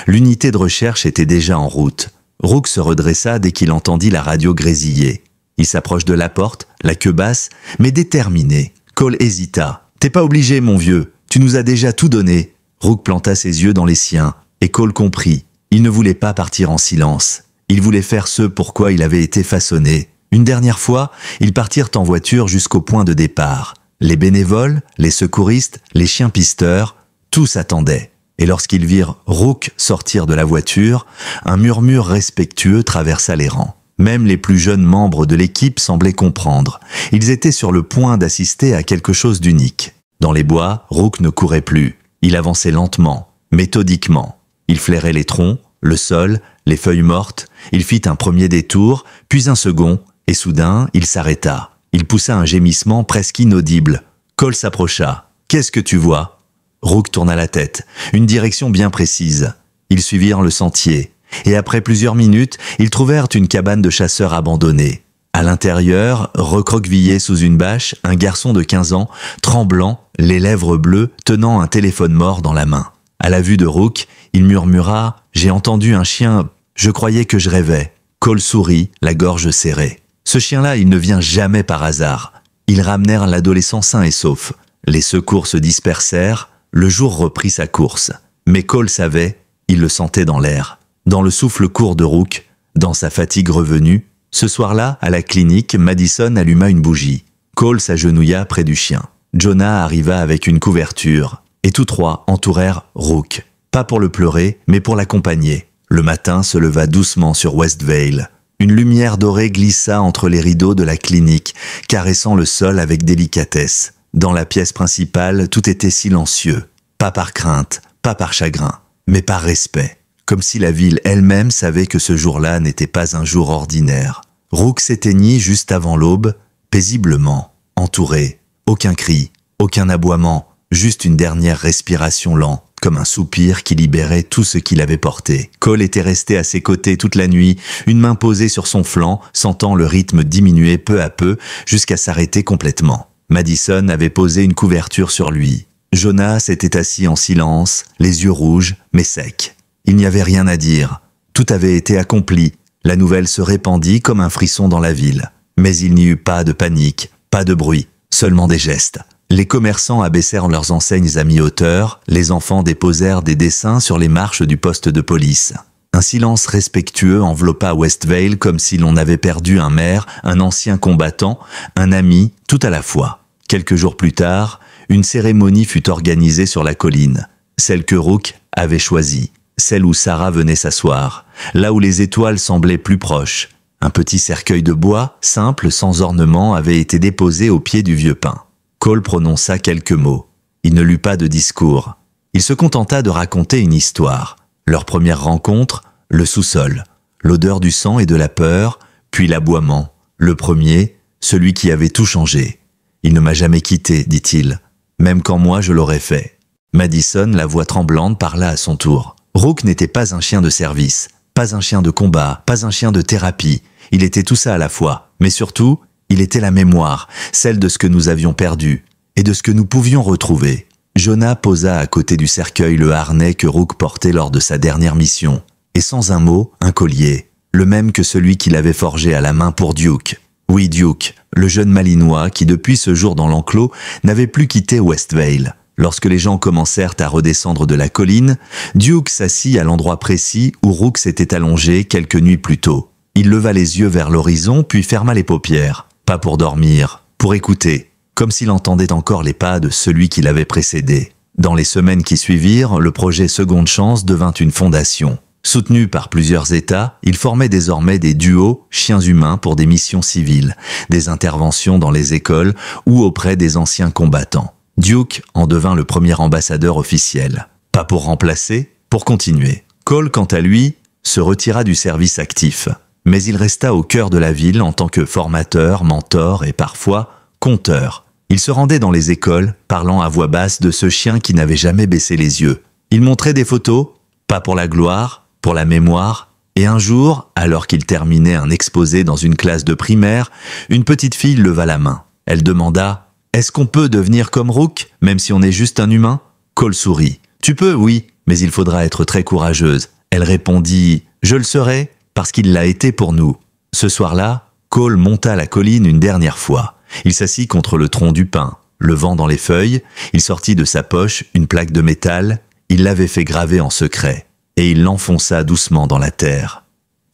Speaker 1: L'unité de recherche était déjà en route. Rook se redressa dès qu'il entendit la radio grésiller. Il s'approche de la porte, la queue basse, mais déterminé. Cole hésita. « T'es pas obligé, mon vieux. Tu nous as déjà tout donné. » Rook planta ses yeux dans les siens, et Cole comprit. Il ne voulait pas partir en silence. Il voulait faire ce pour quoi il avait été façonné. Une dernière fois, ils partirent en voiture jusqu'au point de départ. Les bénévoles, les secouristes, les chiens pisteurs, tous attendaient. Et lorsqu'ils virent Rook sortir de la voiture, un murmure respectueux traversa les rangs. Même les plus jeunes membres de l'équipe semblaient comprendre. Ils étaient sur le point d'assister à quelque chose d'unique. Dans les bois, Rook ne courait plus. Il avançait lentement, méthodiquement. Il flairait les troncs, le sol, les feuilles mortes. Il fit un premier détour, puis un second, et soudain, il s'arrêta. Il poussa un gémissement presque inaudible. Cole s'approcha. « Qu'est-ce que tu vois ?» Rook tourna la tête, une direction bien précise. Ils suivirent le sentier, et après plusieurs minutes, ils trouvèrent une cabane de chasseurs abandonnée. À l'intérieur, recroquevillé sous une bâche, un garçon de 15 ans, tremblant, les lèvres bleues, tenant un téléphone mort dans la main. À la vue de Rook, il murmura « J'ai entendu un chien, je croyais que je rêvais. » Cole sourit, la gorge serrée. Ce chien-là, il ne vient jamais par hasard. Ils ramenèrent l'adolescent sain et sauf. Les secours se dispersèrent, le jour reprit sa course. Mais Cole savait, il le sentait dans l'air. Dans le souffle court de Rook, dans sa fatigue revenue, ce soir-là, à la clinique, Madison alluma une bougie. Cole s'agenouilla près du chien. Jonah arriva avec une couverture, et tous trois entourèrent Rook. Pas pour le pleurer, mais pour l'accompagner. Le matin se leva doucement sur Westvale. Une lumière dorée glissa entre les rideaux de la clinique, caressant le sol avec délicatesse. Dans la pièce principale, tout était silencieux. Pas par crainte, pas par chagrin, mais par respect. Comme si la ville elle-même savait que ce jour-là n'était pas un jour ordinaire. Rook s'éteignit juste avant l'aube, paisiblement, entouré. Aucun cri, aucun aboiement, juste une dernière respiration lente, comme un soupir qui libérait tout ce qu'il avait porté. Cole était resté à ses côtés toute la nuit, une main posée sur son flanc, sentant le rythme diminuer peu à peu jusqu'à s'arrêter complètement. Madison avait posé une couverture sur lui. Jonah s'était assis en silence, les yeux rouges, mais secs. Il n'y avait rien à dire. Tout avait été accompli. La nouvelle se répandit comme un frisson dans la ville. Mais il n'y eut pas de panique, pas de bruit, seulement des gestes. Les commerçants abaissèrent leurs enseignes à mi-hauteur, les enfants déposèrent des dessins sur les marches du poste de police. Un silence respectueux enveloppa Westvale comme si l'on avait perdu un maire, un ancien combattant, un ami, tout à la fois. Quelques jours plus tard, une cérémonie fut organisée sur la colline, celle que Rook avait choisie, celle où Sarah venait s'asseoir, là où les étoiles semblaient plus proches. Un petit cercueil de bois, simple, sans ornement, avait été déposé au pied du vieux pin. Cole prononça quelques mots. Il ne lut pas de discours. Il se contenta de raconter une histoire. Leur première rencontre, le sous-sol, l'odeur du sang et de la peur, puis l'aboiement. Le premier, celui qui avait tout changé. « Il ne m'a jamais quitté, dit-il, même quand moi je l'aurais fait. » Madison, la voix tremblante, parla à son tour. Rook n'était pas un chien de service, pas un chien de combat, pas un chien de thérapie. Il était tout ça à la fois, mais surtout, il était la mémoire, celle de ce que nous avions perdu et de ce que nous pouvions retrouver. Jonah posa à côté du cercueil le harnais que Rook portait lors de sa dernière mission, et sans un mot, un collier, le même que celui qu'il avait forgé à la main pour Duke. Oui, Duke, le jeune malinois qui depuis ce jour dans l'enclos n'avait plus quitté Westvale. Lorsque les gens commencèrent à redescendre de la colline, Duke s'assit à l'endroit précis où Rook s'était allongé quelques nuits plus tôt. Il leva les yeux vers l'horizon puis ferma les paupières. Pas pour dormir, pour écouter, comme s'il entendait encore les pas de celui qui l'avait précédé. Dans les semaines qui suivirent, le projet Seconde Chance devint une fondation. Soutenu par plusieurs États, il formait désormais des duos chiens humains pour des missions civiles, des interventions dans les écoles ou auprès des anciens combattants. Duke en devint le premier ambassadeur officiel. Pas pour remplacer, pour continuer. Cole, quant à lui, se retira du service actif. Mais il resta au cœur de la ville en tant que formateur, mentor et parfois conteur. Il se rendait dans les écoles, parlant à voix basse de ce chien qui n'avait jamais baissé les yeux. Il montrait des photos, pas pour la gloire, pour la mémoire, et un jour, alors qu'il terminait un exposé dans une classe de primaire, une petite fille leva la main. Elle demanda « Est-ce qu'on peut devenir comme Rook, même si on est juste un humain ?» Cole sourit. « Tu peux, oui, mais il faudra être très courageuse. » Elle répondit « Je le serai, parce qu'il l'a été pour nous. » Ce soir-là, Cole monta la colline une dernière fois. Il s'assit contre le tronc du pin, le vent dans les feuilles. Il sortit de sa poche une plaque de métal. Il l'avait fait graver en secret, et il l'enfonça doucement dans la terre.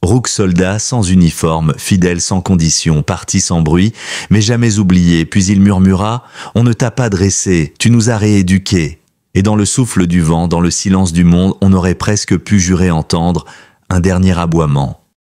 Speaker 1: Rook soldat, sans uniforme, fidèle sans condition, partit sans bruit, mais jamais oublié, puis il murmura « On ne t'a pas dressé, tu nous as rééduqués. » Et dans le souffle du vent, dans le silence du monde, on aurait presque pu jurer entendre un dernier aboiement.